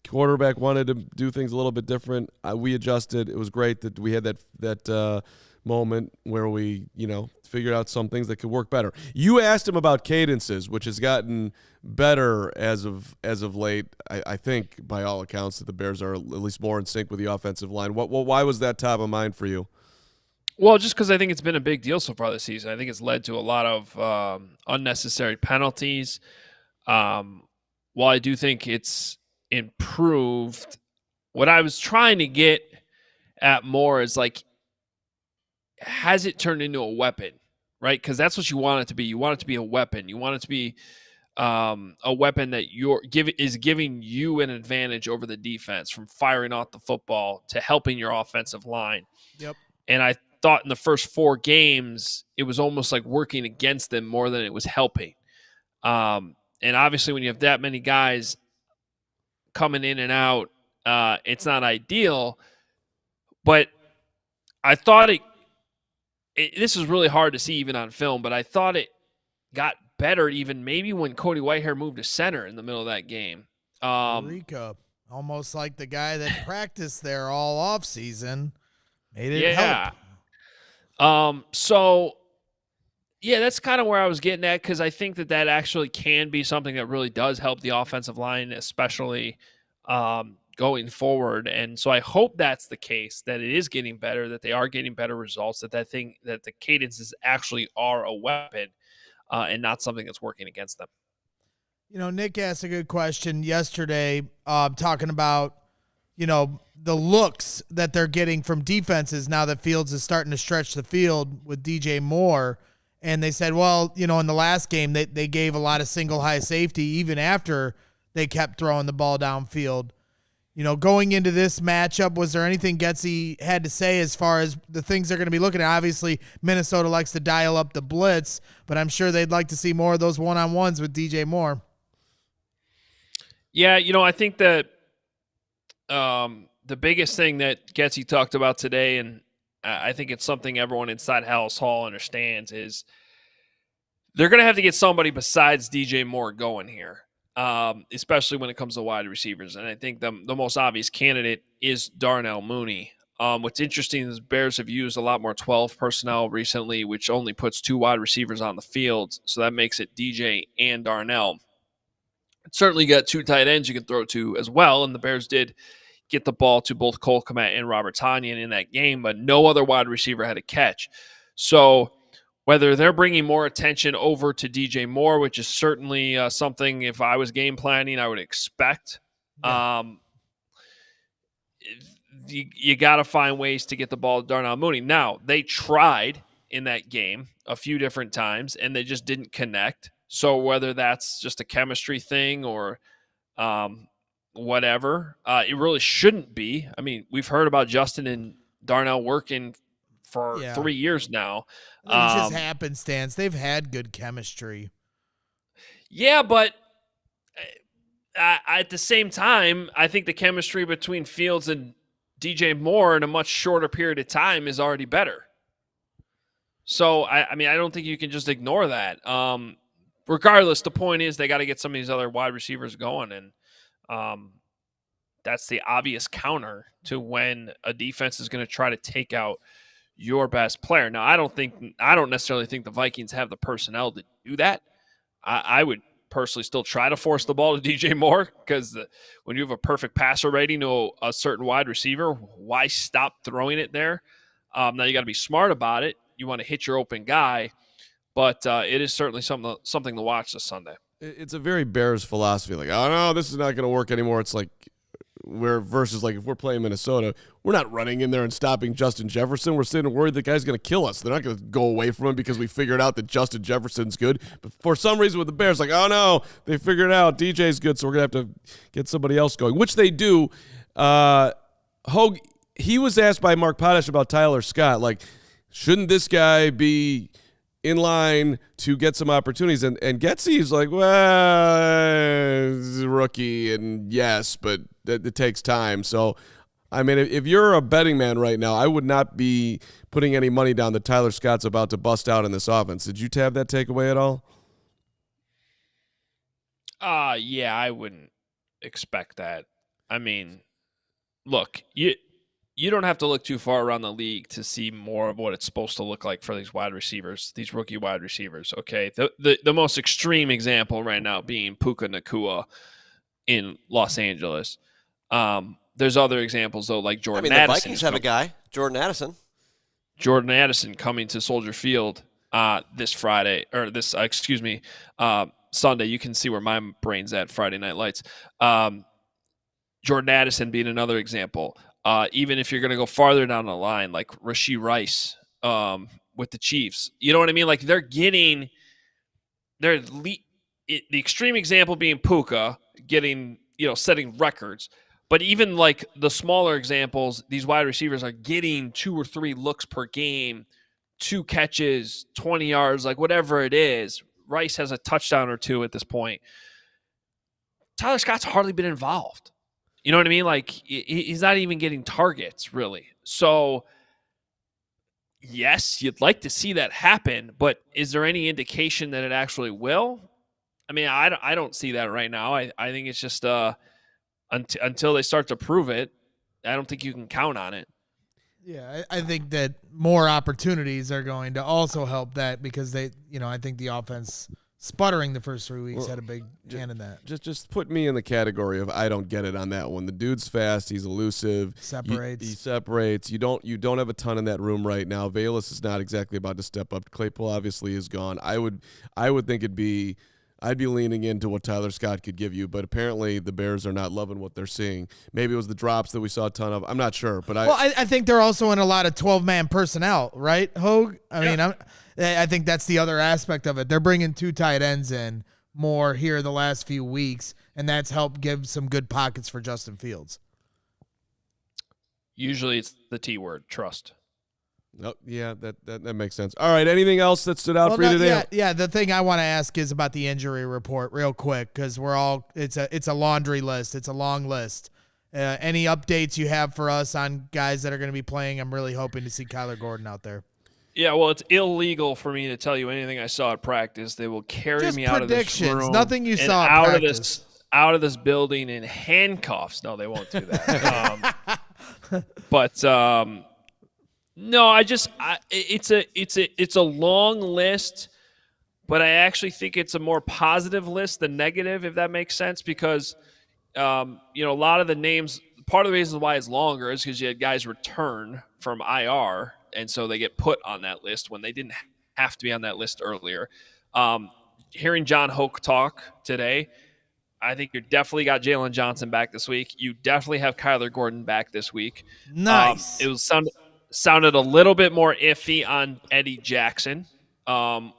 quarterback wanted to do things a little bit different. We adjusted. It was great that we had that moment where we, figured out some things that could work better. You asked him about cadences, which has gotten better as of late. I think, by all accounts, that the Bears are at least more in sync with the offensive line. Why was that top of mind for you? Well, just because I think it's been a big deal so far this season. I think it's led to a lot of unnecessary penalties. While I do think it's improved, what I was trying to get at more is has it turned into a weapon, right? Because that's what you want it to be. You want it to be a weapon. You want it to be a weapon that is giving you an advantage over the defense, from firing off the football to helping your offensive line. Yep. And I thought in the first 4 games, it was almost like working against them more than it was helping. And obviously when you have that many guys coming in and out, it's not ideal. But I thought this is really hard to see even on film, but I thought it got better even maybe when Cody Whitehair moved to center in the middle of that game. Eureka. Almost like the guy that practiced there all off season made it help. So yeah, that's kind of where I was getting at, because I think that actually can be something that really does help the offensive line, especially going forward. And so I hope that's the case, that it is getting better, that they are getting better results, that the cadences actually are a weapon and not something that's working against them. You know, Nick asked a good question yesterday, talking about, you know, the looks that they're getting from defenses now that Fields is starting to stretch the field with DJ Moore. And they said, well, you know, in the last game, they gave a lot of single high safety even after they kept throwing the ball downfield. You know, going into this matchup, was there anything Getsy had to say as far as the things they're going to be looking at? Obviously, Minnesota likes to dial up the blitz, but I'm sure they'd like to see more of those one-on-ones with DJ Moore. Yeah, you know, I think that the biggest thing that Getsy talked about today, and I think it's something everyone inside Halas Hall understands, is they're going to have to get somebody besides DJ Moore going here, especially when it comes to wide receivers. And I think the most obvious candidate is Darnell Mooney. What's interesting is Bears have used a lot more 12 personnel recently, which only puts 2 wide receivers on the field. So that makes it DJ and Darnell. Certainly got 2 tight ends you can throw to as well, and the Bears did get the ball to both Cole Kmet and Robert Tonyan in that game, but no other wide receiver had a catch. So whether they're bringing more attention over to DJ Moore, which is certainly something, if I was game planning, I would expect. Yeah. You got to find ways to get the ball to Darnell Mooney. Now, they tried in that game a few different times, and they just didn't connect. So whether that's just a chemistry thing or whatever, it really shouldn't be. I mean, we've heard about Justin and Darnell working for 3 years now. It's just happenstance. They've had good chemistry. Yeah, but at the same time, I think the chemistry between Fields and DJ Moore in a much shorter period of time is already better. So, I mean, I don't think you can just ignore that. Regardless, the point is they got to get some of these other wide receivers going, and that's the obvious counter to when a defense is going to try to take out your best player. Now, I don't necessarily think the Vikings have the personnel to do that. I would personally still try to force the ball to DJ Moore, because when you have a perfect passer rating to a certain wide receiver, why stop throwing it there? Now you got to be smart about it. You want to hit your open guy. But it is certainly something to watch this Sunday. It's a very Bears philosophy. Like, oh, no, this is not going to work anymore. It's like versus if we're playing Minnesota, we're not running in there and stopping Justin Jefferson. We're sitting worried the guy's going to kill us. They're not going to go away from him because we figured out that Justin Jefferson's good. But for some reason with the Bears, like, oh, no, they figured it out. DJ's good, so we're going to have to get somebody else going, which they do. Hoge, he was asked by Mark Potash about Tyler Scott. Like, shouldn't this guy be in line to get some opportunities? And Getsy's like, well, he's a rookie, and yes, but it takes time. So, I mean, if you're a betting man right now, I would not be putting any money down that Tyler Scott's about to bust out in this offense. Did you have that takeaway at all? Yeah, I wouldn't expect that. I mean, look, you don't have to look too far around the league to see more of what it's supposed to look like for these wide receivers, these rookie wide receivers. Okay, the most extreme example right now being Puka Nacua in Los Angeles. There's other example though, like Jordan Addison. The Vikings have a guy, Jordan Addison. Jordan Addison coming to Soldier Field this Friday, or this Sunday. You can see where my brain's at. Friday Night Lights. Jordan Addison being another example. Even if you're going to go farther down the line, like Rashee Rice with the Chiefs, you know what I mean? Like the extreme example being Puka getting, setting records, But even like the smaller examples, these wide receivers are getting 2 or 3 looks per game, 2 catches, 20 yards, like whatever it is. Rice has a touchdown or 2 at this point. Tyler Scott's hardly been involved. You know what I mean? Like, he's not even getting targets, really. So, yes, you'd like to see that happen, but is there any indication that it actually will? I mean, I don't see that right now. I think it's just until they start to prove it, I don't think you can count on it. Yeah, I think that more opportunities are going to also help that because I think the offense sputtering the first 3 weeks had a big hand in that. Just put me in the category of I don't get it on that one. The dude's fast. He's elusive. Separates. He separates. You don't have a ton in that room right now. Halas is not exactly about to step up. Claypool obviously is gone. I would think I'd be leaning into what Tyler Scott could give you, but apparently the Bears are not loving what they're seeing. Maybe it was the drops that we saw a ton of. I'm not sure, but I think they're also in a lot of 12-man personnel, right, Hoge? I think that's the other aspect of it. They're bringing 2 tight ends in more here the last few weeks, and that's helped give some good pockets for Justin Fields. Usually it's the T word, trust. Oh, yeah, that makes sense. All right, anything else that stood out for you today? Yeah, the thing I want to ask is about the injury report real quick because it's a laundry list. It's a long list. Any updates you have for us on guys that are going to be playing? I'm really hoping to see Kyler Gordon out there. Yeah, well, it's illegal for me to tell you anything I saw at practice. They will carry me out of this room. Nothing you saw at practice. Out of this building in handcuffs. No, they won't do that. No, it's a long list, but I actually think it's a more positive list than negative, if that makes sense, because a lot of the names. Part of the reason why it's longer is because you had guys return from IR, and so they get put on that list when they didn't have to be on that list earlier. Hearing John Hoke talk today, I think you definitely got Jalen Johnson back this week. You definitely have Kyler Gordon back this week. Nice. It was sounded a little bit more iffy on Eddie Jackson,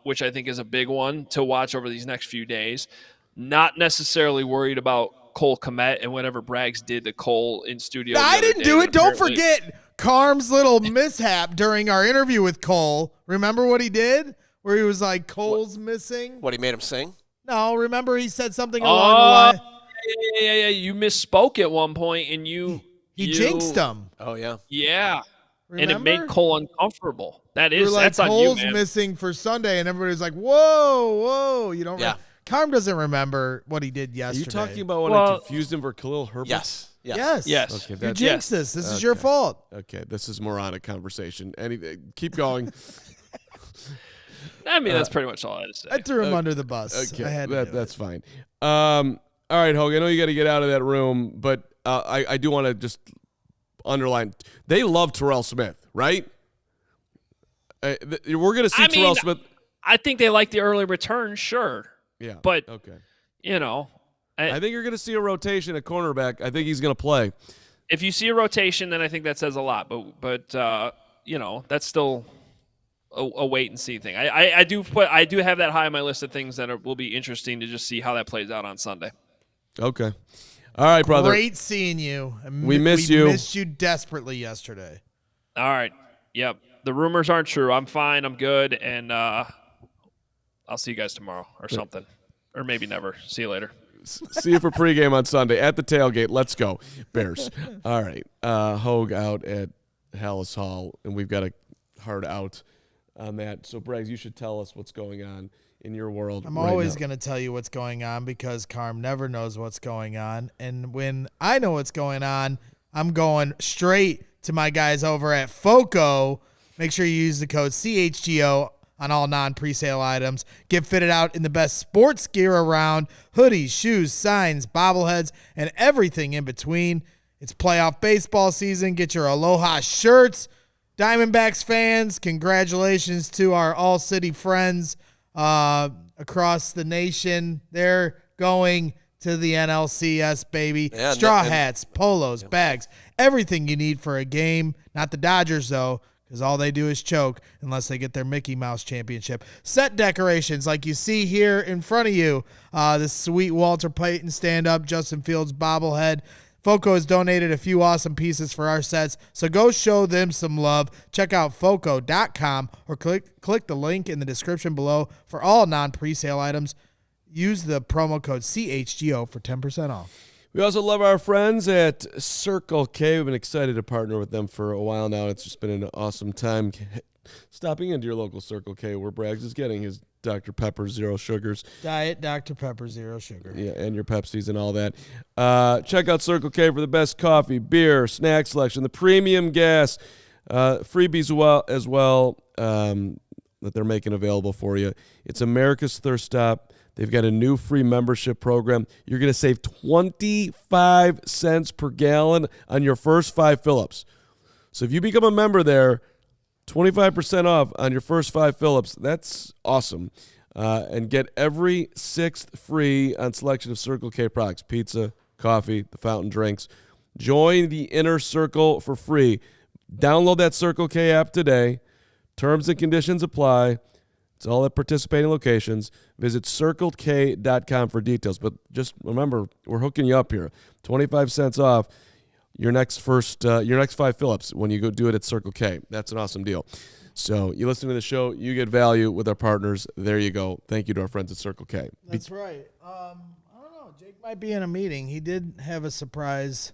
which I think is a big one to watch over these next few days. Not necessarily worried about Cole Kmet and whatever Braggs did to Cole in studio. I didn't do it. Don't forget Karm's little mishap during our interview with Cole. Remember what he did? Where he was like, Cole's missing? What, he made him sing? No, remember he said something along the line. Yeah. You misspoke at one point, and you jinxed him. Oh, yeah. Yeah. Remember? And it made Cole uncomfortable. That's on Cole's you, man. missing for Sunday, and everybody's like, whoa. You don't remember. Karm doesn't remember what he did yesterday. Are you talking about when I confused him for Khalil Herbert? Yes. Okay, you jinxed this. This is your fault. Okay, this is moronic conversation. Keep going. I mean, that's pretty much all I had to say. I threw him under the bus. Okay, that's fine. All right, Hoge, I know you got to get out of that room, but I do want to just underline, they love Terrell Smith, right? We're going to see Terrell Smith. I think they like the early return, sure. Yeah. But, okay. I think you're going to see a rotation at cornerback. I think he's going to play. If you see a rotation, then I think that says a lot. But that's still a wait and see thing. I do have that high on my list of things that will be interesting to just see how that plays out on Sunday. Okay. All right, brother. Great seeing you. We miss you. We missed you desperately yesterday. All right. Yep. The rumors aren't true. I'm fine. I'm good. And I'll see you guys tomorrow or something. Or maybe never. See you later. See you for pregame on Sunday at the tailgate. Let's go, Bears. All right. Hoge out at Halas Hall, and we've got a hard out on that. So, Braggs, you should tell us what's going on in your world. I'm always going to tell you what's going on because Karm never knows what's going on. And when I know what's going on, I'm going straight to my guys over at Foco. Make sure you use the code CHGO on all non-presale items. Get fitted out in the best sports gear around. Hoodies, shoes, signs, bobbleheads, and everything in between. It's playoff baseball season. Get your Aloha shirts. Diamondbacks fans, congratulations to our All-City friends across the nation. They're going to the NLCS, baby. Yeah, Straw hats, polos, bags, everything you need for a game. Not the Dodgers, though, because all they do is choke unless they get their Mickey Mouse championship. Set decorations like you see here in front of you. The sweet Walter Payton stand-up, Justin Fields bobblehead. Foco has donated a few awesome pieces for our sets, so go show them some love. Check out Foco.com or click the link in the description below for all non-presale items. Use the promo code CHGO for 10% off. We also love our friends at Circle K. We've been excited to partner with them for a while now. It's just been an awesome time stopping into your local Circle K where Braggs is getting his Dr. Pepper Zero Sugars. Diet Dr. Pepper Zero Sugar. Yeah, and your Pepsis and all that. Check out Circle K for the best coffee, beer, snack selection, the premium gas, freebies as well that they're making available for you. It's America's Thirst Stop. They've got a new free membership program. You're going to save 25 cents per gallon on your first 5 fill-ups. So if you become a member there, 25% off on your first 5 fill-ups. That's awesome. And get every 6th free on selection of Circle K products, pizza, coffee, the fountain drinks. Join the Inner Circle for free. Download that Circle K app today. Terms and conditions apply. It's all at participating locations. Visit CircleK.com for details. But just remember, we're hooking you up here. 25 cents off your next 5 fill-ups when you go do it at Circle K. That's an awesome deal. So you listen to the show, you get value with our partners. There you go. Thank you to our friends at Circle K. That's right. I don't know. Jake might be in a meeting. He did have a surprise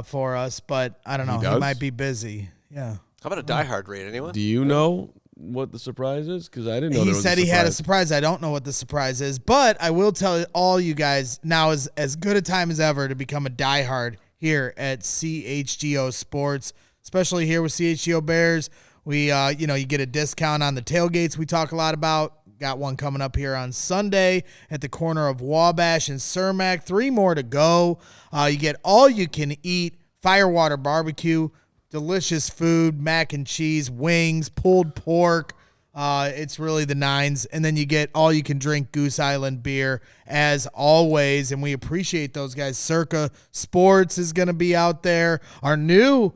for us, but I don't know. He might be busy. Yeah. How about a diehard rate? Anyone? Do you know what the surprise is? Because I didn't know there was a surprise. He said he had a surprise. I don't know what the surprise is, but I will tell all you guys now is as good a time as ever to become a diehard here at CHGO Sports, especially here with CHGO Bears. We, you get a discount on the tailgates we talk a lot about. Got one coming up here on Sunday at the corner of Wabash and Cermak. 3 more to go. You get all you can eat, firewater barbecue, delicious food, mac and cheese, wings, pulled pork. It's really the nines. And then you get all you can drink Goose Island beer as always. And we appreciate those guys. Circa Sports is going to be out there. Our new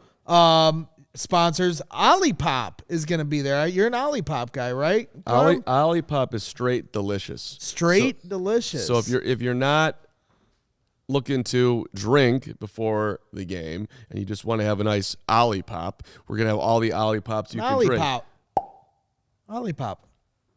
sponsors, Olipop is going to be there. You're an Olipop guy, right? Olipop is straight delicious. Delicious. So if you're not looking to drink before the game and you just want to have a nice Olipop, we're going to have all the Olipops you can drink. Olipop.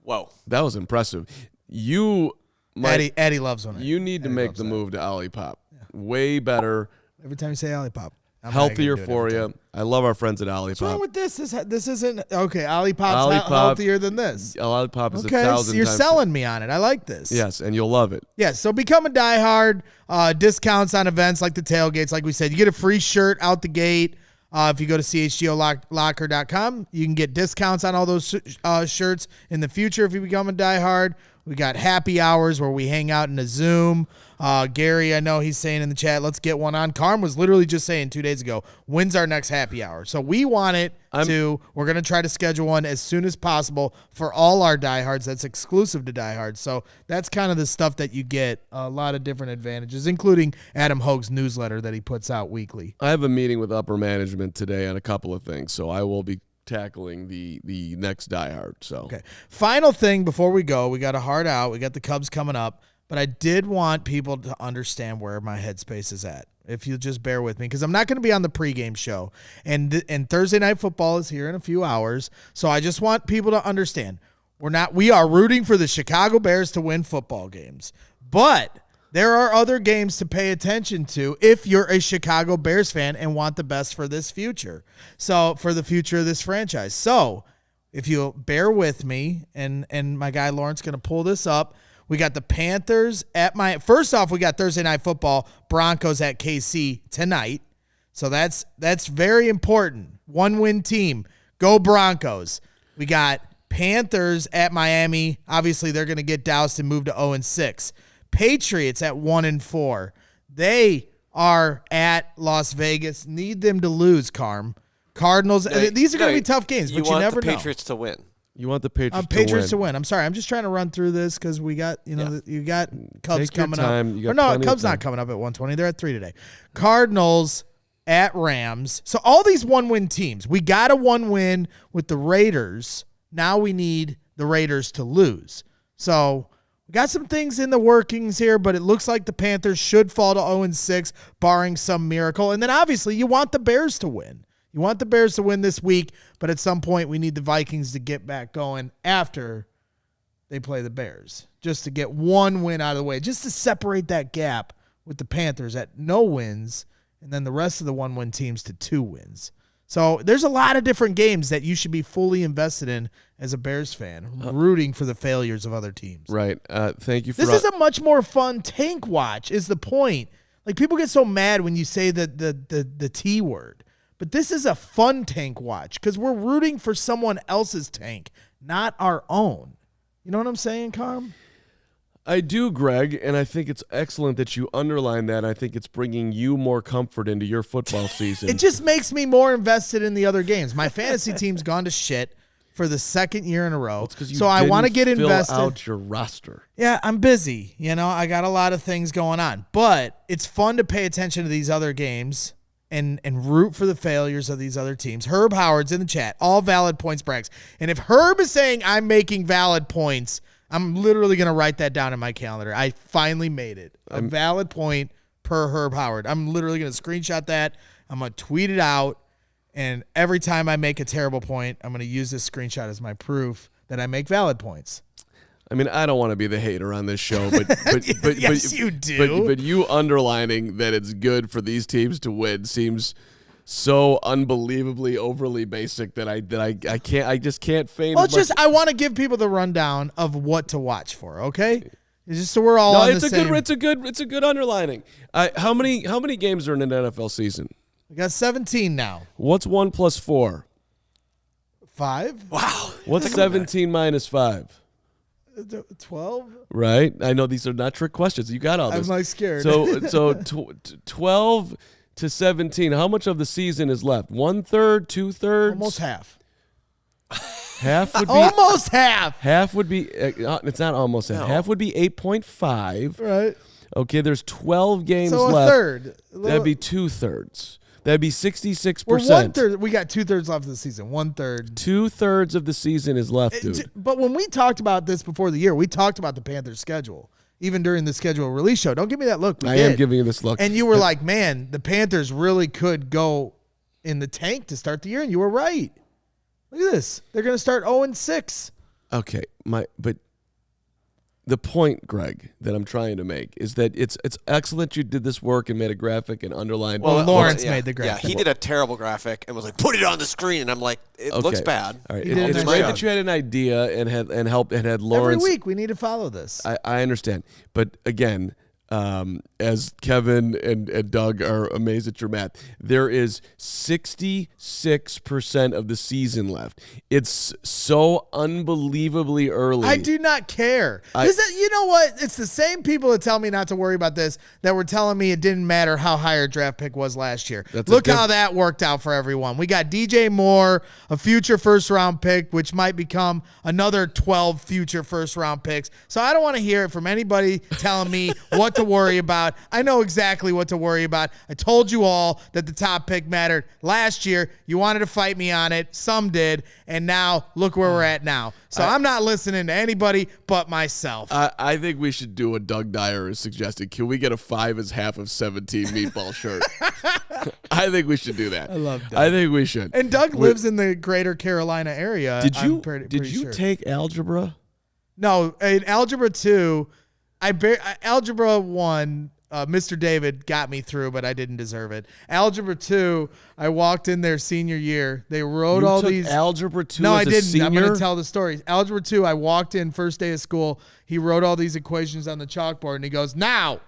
Whoa. That was impressive. Eddie loves one. You need to make the move to Olipop. Yeah. Way better. Every time you say Olipop. Healthier for you. I love our friends at Olipop. What's wrong with this? This isn't okay. Olipop's healthier than this. Olipop is 1,000 so you're times selling me on it. I like this. Yes, and you'll love it. Yes, so become a diehard. Discounts on events like the tailgates, like we said. You get a free shirt out the gate. If you go to chgolocker.com, you can get discounts on all those shirts in the future if you become a diehard. We got happy hours where we hang out in a Zoom. Gary, I know he's saying in the chat, let's get one on. Karm was literally just saying 2 days ago, when's our next happy hour? So we want it we're going to try to schedule one as soon as possible for all our diehards. That's exclusive to diehards. So that's kind of the stuff that you get, a lot of different advantages, including Adam Hoge's newsletter that he puts out weekly. I have a meeting with upper management today on a couple of things, so I will be tackling the next diehard. So okay. Final thing before we go, we got a hard out. We got the Cubs coming up, but I did want people to understand where my headspace is at. If you'll just bear with me, because I'm not going to be on the pregame show, and Thursday Night Football is here in a few hours. So I just want people to understand we are rooting for the Chicago Bears to win football games, but there are other games to pay attention to if you're a Chicago Bears fan and want the best for this future. So for the future of this franchise. So if you'll bear with me, and my guy Lawrence going to pull this up. We got the Panthers first off, we got Thursday Night Football, Broncos at KC tonight. So that's very important. 1-win team. Go Broncos. We got Panthers at Miami. Obviously, they're going to get doused and move to 0-6. Patriots at 1-4. They are at Las Vegas. Need them to lose, Karm. Cardinals. These are going to be tough games, but you never know. You want the Patriots to win. You want the Patriots to win. I'm sorry. I'm just trying to run through this because we got, you got Cubs coming up. Cubs not coming up at 1:20. They're at 3 today. Cardinals at Rams. So all these 1-win teams. We got a 1-win with the Raiders. Now we need the Raiders to lose. So We got some things in the workings here, but it looks like the Panthers should fall to 0-6, barring some miracle. And then obviously you want the Bears to win. You want the Bears to win this week, but at some point we need the Vikings to get back going after they play the Bears, just to get one win out of the way, just to separate that gap with the Panthers at no wins and then the rest of the 1-win teams to 2 wins. So there's a lot of different games that you should be fully invested in as a Bears fan, rooting for the failures of other teams. Right. Thank you for This is a much more fun tank watch is the point. Like, people get so mad when you say the T word. But this is a fun tank watch because we're rooting for someone else's tank, not our own. You know what I'm saying, Karm? I do, Greg, and I think it's excellent that you underline that. I think it's bringing you more comfort into your football season. It just makes me more invested in the other games. My fantasy team's gone to shit for the second year in a row. So I want to get invested. Fill out your roster. Yeah, I'm busy. You know, I got a lot of things going on. But it's fun to pay attention to these other games and root for the failures of these other teams. Herb Howard's in the chat. All valid points brags. And if Herb is saying I'm making valid points, I'm literally going to write that down in my calendar. I finally made it. A valid point per Herb Howard. I'm literally going to screenshot that. I'm going to tweet it out. And every time I make a terrible point, I'm going to use this screenshot as my proof that I make valid points. I mean, I don't want to be the hater on this show, but yes, you do. But you underlining that it's good for these teams to win seems so unbelievably overly basic that I just can't feign. Well, I want to give people the rundown of what to watch for. Okay, it's just so we're all on the same. It's a good underlining. How many games are in an NFL season? We got 17 now. What's 1 + 4? 5. Wow. What's 17 minus 5? 12. Right. I know these are not trick questions. You got all this. I'm like scared. So 12 to 17. How much of the season is left? 1/3, 2/3? Almost half. Half would be almost half. Half would be. It's not almost half. No. Half would be 8.5. Right. Okay. There's 12 games So left. a third. That'd be 2/3. That'd be 66%. We're 1/3. We got 2/3 left of the season. 1/3. 2/3 of the season is left, dude. But when we talked about this before the year, we talked about the Panthers' schedule, even during the schedule release show. Don't give me that look. I am giving you this look. And you were like, man, the Panthers really could go in the tank to start the year, and you were right. Look at this. They're going to start 0-6. Okay, but the point, Greg, that I'm trying to make is that it's excellent you did this work and made a graphic and underlined. Well, Lawrence made the graphic. Yeah, he did a terrible graphic and was like, "Put it on the screen." And I'm like, "It looks bad." All right, it's great that you had an idea and had Lawrence. Every week we need to follow this. I understand, but again, as Kevin and Doug are amazed at your math, there is 66% of the season left. It's so unbelievably early. I do not care. You know what? It's the same people that tell me not to worry about this that were telling me it didn't matter how high our draft pick was last year. Look how that worked out for everyone. We got DJ Moore, a future first-round pick, which might become another 12 future first-round picks. So I don't want to hear it from anybody telling me what to worry about. I know exactly what to worry about. I told you all that the top pick mattered last year. You wanted to fight me on it. Some did. And now look where we're at now. So I'm not listening to anybody but myself. I think we should do what Doug Dyer is suggesting. Can we get a 5 as half of 17 meatball shirt? I think we should do that. I love Doug. I think we should. And Doug lives in the greater Carolina area. Did you take algebra? No, in Algebra 2, Algebra 1, Mr. David got me through, but I didn't deserve it. Algebra 2, I walked in there senior year. They wrote all these. Algebra 2 No, as I didn't. Senior? I'm going to tell the story. Algebra 2, I walked in first day of school. He wrote all these equations on the chalkboard, and he goes, "Now,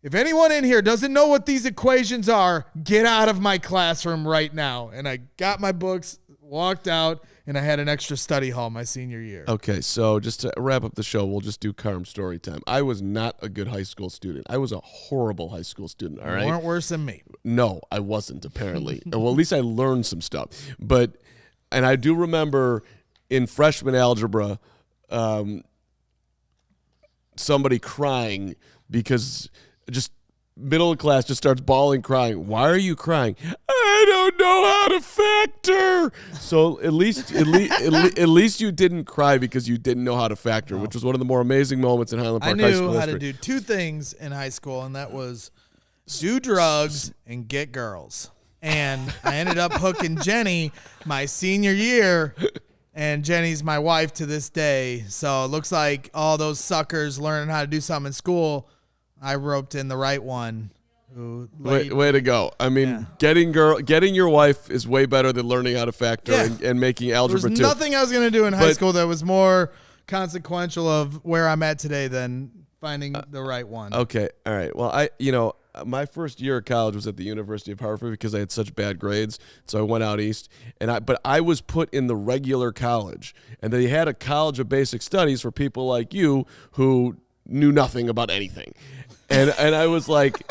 if anyone in here doesn't know what these equations are, get out of my classroom right now." And I got my books, walked out, and I had an extra study hall my senior year. Okay, so just to wrap up the show, we'll just do Karm story time. I was not a good high school student. I was a horrible high school student, all right? You weren't worse than me. No, I wasn't, apparently. Well, at least I learned some stuff. And I do remember in freshman algebra, somebody crying because just middle of class just starts bawling, crying. Why are you crying? I I don't know how to factor. So at least you didn't cry because you didn't know how to factor, which was one of the more amazing moments in Highland Park High School history. I knew how to do two things in high school, and that was do drugs and get girls. And I ended up hooking Jenny my senior year, and Jenny's my wife to this day. So it looks like all those suckers learning how to do something in school, I roped in the right one. Way to go. I mean, getting your wife is way better than learning how to factor and making algebra too. There's nothing I was going to do in high school that was more consequential of where I'm at today than finding the right one. Okay. All right. Well, my first year of college was at the University of Hartford because I had such bad grades. So I went out east, but I was put in the regular college, and they had a college of basic studies for people like you who knew nothing about anything. And I was like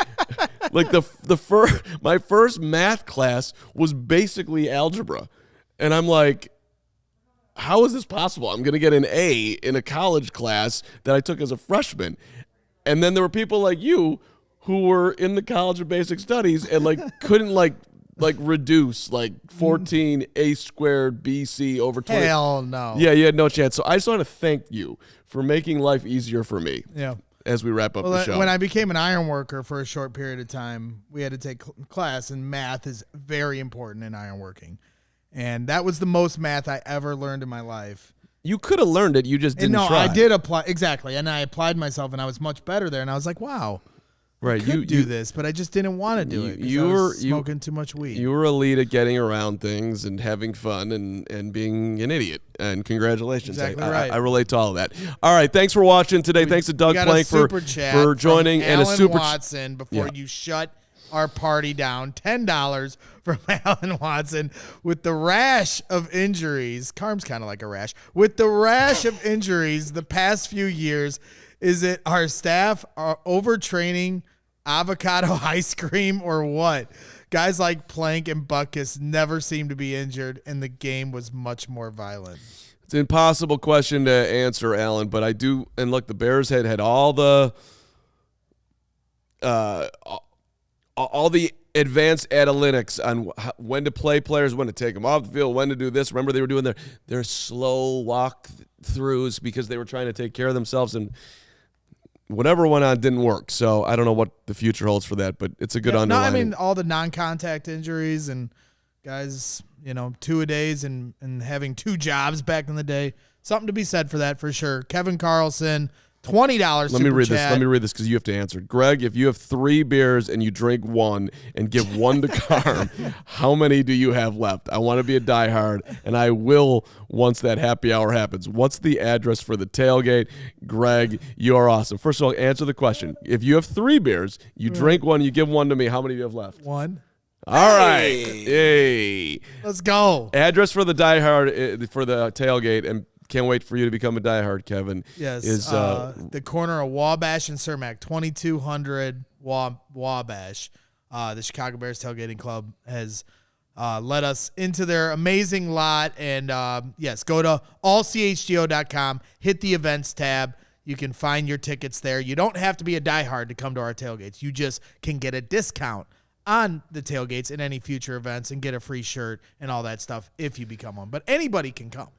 my first math class was basically algebra. And I'm like, how is this possible? I'm going to get an A in a college class that I took as a freshman. And then there were people like you who were in the College of Basic Studies and couldn't reduce 14 A squared BC over 20. Hell no. Yeah, you had no chance. So I just want to thank you for making life easier for me. Yeah. As we wrap up the show. When I became an iron worker for a short period of time, we had to take class, and math is very important in ironworking. And that was the most math I ever learned in my life. You could have learned it, you just didn't try. I did apply, exactly, and I applied myself, and I was much better there, and I was like, wow. Right, I could do this, but I just didn't want to do it. You were smoking too much weed. You were elite at getting around things and having fun and being an idiot. And congratulations. Exactly right. I relate to all of that. All right, thanks for watching today. Thanks to Doug Plank for joining. And a super Watson before you shut our party down. $10 from Alan Watson with the rash of injuries. Karm's kind of like a rash. With the rash of injuries the past few years, is it our staff are overtraining, avocado ice cream, or what? Guys like Plank and Butkus never seemed to be injured, and the game was much more violent. It's an impossible question to answer, Alan, but I do. And look, the Bears had all the advanced analytics on when to play players, when to take them off the field, when to do this. Remember, they were doing their slow walk-throughs because they were trying to take care of themselves, and whatever went on didn't work. So I don't know what the future holds for that, but it's a good underlining. No, I mean, all the non-contact injuries and guys, 2-a-days and having 2 jobs back in the day. Something to be said for that for sure. Kevin Carlson, $20 Let me read this because you have to answer. Greg, if you have 3 beers and you drink 1 and give 1 to Karm, how many do you have left? I want to be a diehard, and I will once that happy hour happens. What's the address for the tailgate? Greg, you are awesome. First of all, answer the question. If you have 3 beers, you drink 1, you give 1 to me, how many do you have left? 1. All right. Hey. Let's go. Address for the diehard for the tailgate, and can't wait for you to become a diehard, Kevin. Yes. Is the corner of Wabash and Cermak, 2200 Wabash. The Chicago Bears Tailgating Club has let us into their amazing lot. And, yes, go to allchgo.com, hit the events tab. You can find your tickets there. You don't have to be a diehard to come to our tailgates. You just can get a discount on the tailgates in any future events and get a free shirt and all that stuff if you become one. But anybody can come.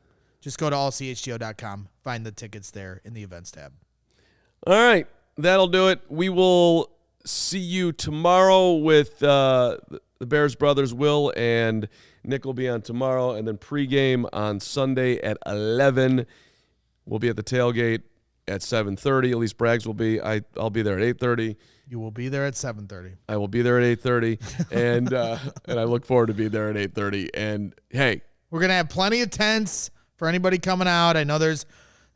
Just go to allchgo.com, find the tickets there in the events tab. All right, that'll do it. We will see you tomorrow with the Bears brothers, Will and Nick will be on tomorrow, and then pregame on Sunday at 11. We'll be at the tailgate at 7:30. At least Braggs will be. I'll be there at 8:30. You will be there at 7:30. I will be there at 8:30, and I look forward to being there at 8:30. And, hey. We're going to have plenty of tents for anybody coming out. I know there's,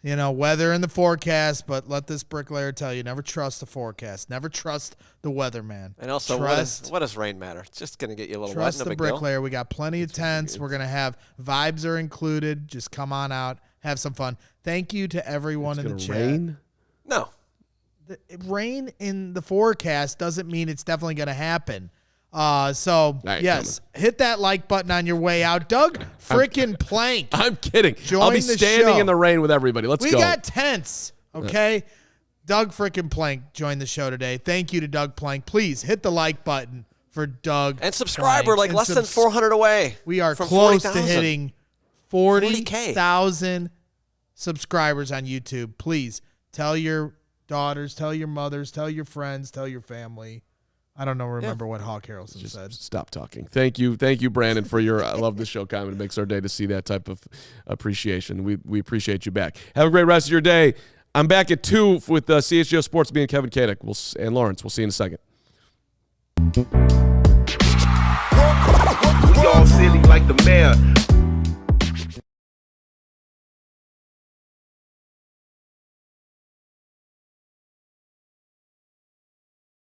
weather in the forecast, but let this bricklayer tell you, never trust the forecast. Never trust the weatherman. And also, what does rain matter? It's just going to get you a little wet. Trust the bricklayer. We got plenty of tents. We're going to have vibes are included. Just come on out. Have some fun. Thank you to everyone in the chat. Rain? No. Rain in the forecast doesn't mean it's definitely going to happen. Yes, hit that like button on your way out. Doug freaking Plank. I'm kidding. I'll be standing in the rain with everybody. Let's go. We got tents, okay? Doug freaking Plank joined the show today. Thank you to Doug Plank. Please hit the like button for for Doug. And subscribe. We're like and less than 400 away. We are from close 40,000. to hitting 40,000 subscribers on YouTube. Please tell your daughters, tell your mothers, tell your friends, tell your family. I don't know. Remember what Hawk Harrelson said. Stop talking. Thank you, Brandon, for your I love this show comment. It makes our day to see that type of appreciation. We appreciate you back. Have a great rest of your day. I'm back at 2 with CHGO Sports. Me and Kevin Kadick and Lawrence. We'll see you in a second. We all silly like the mayor.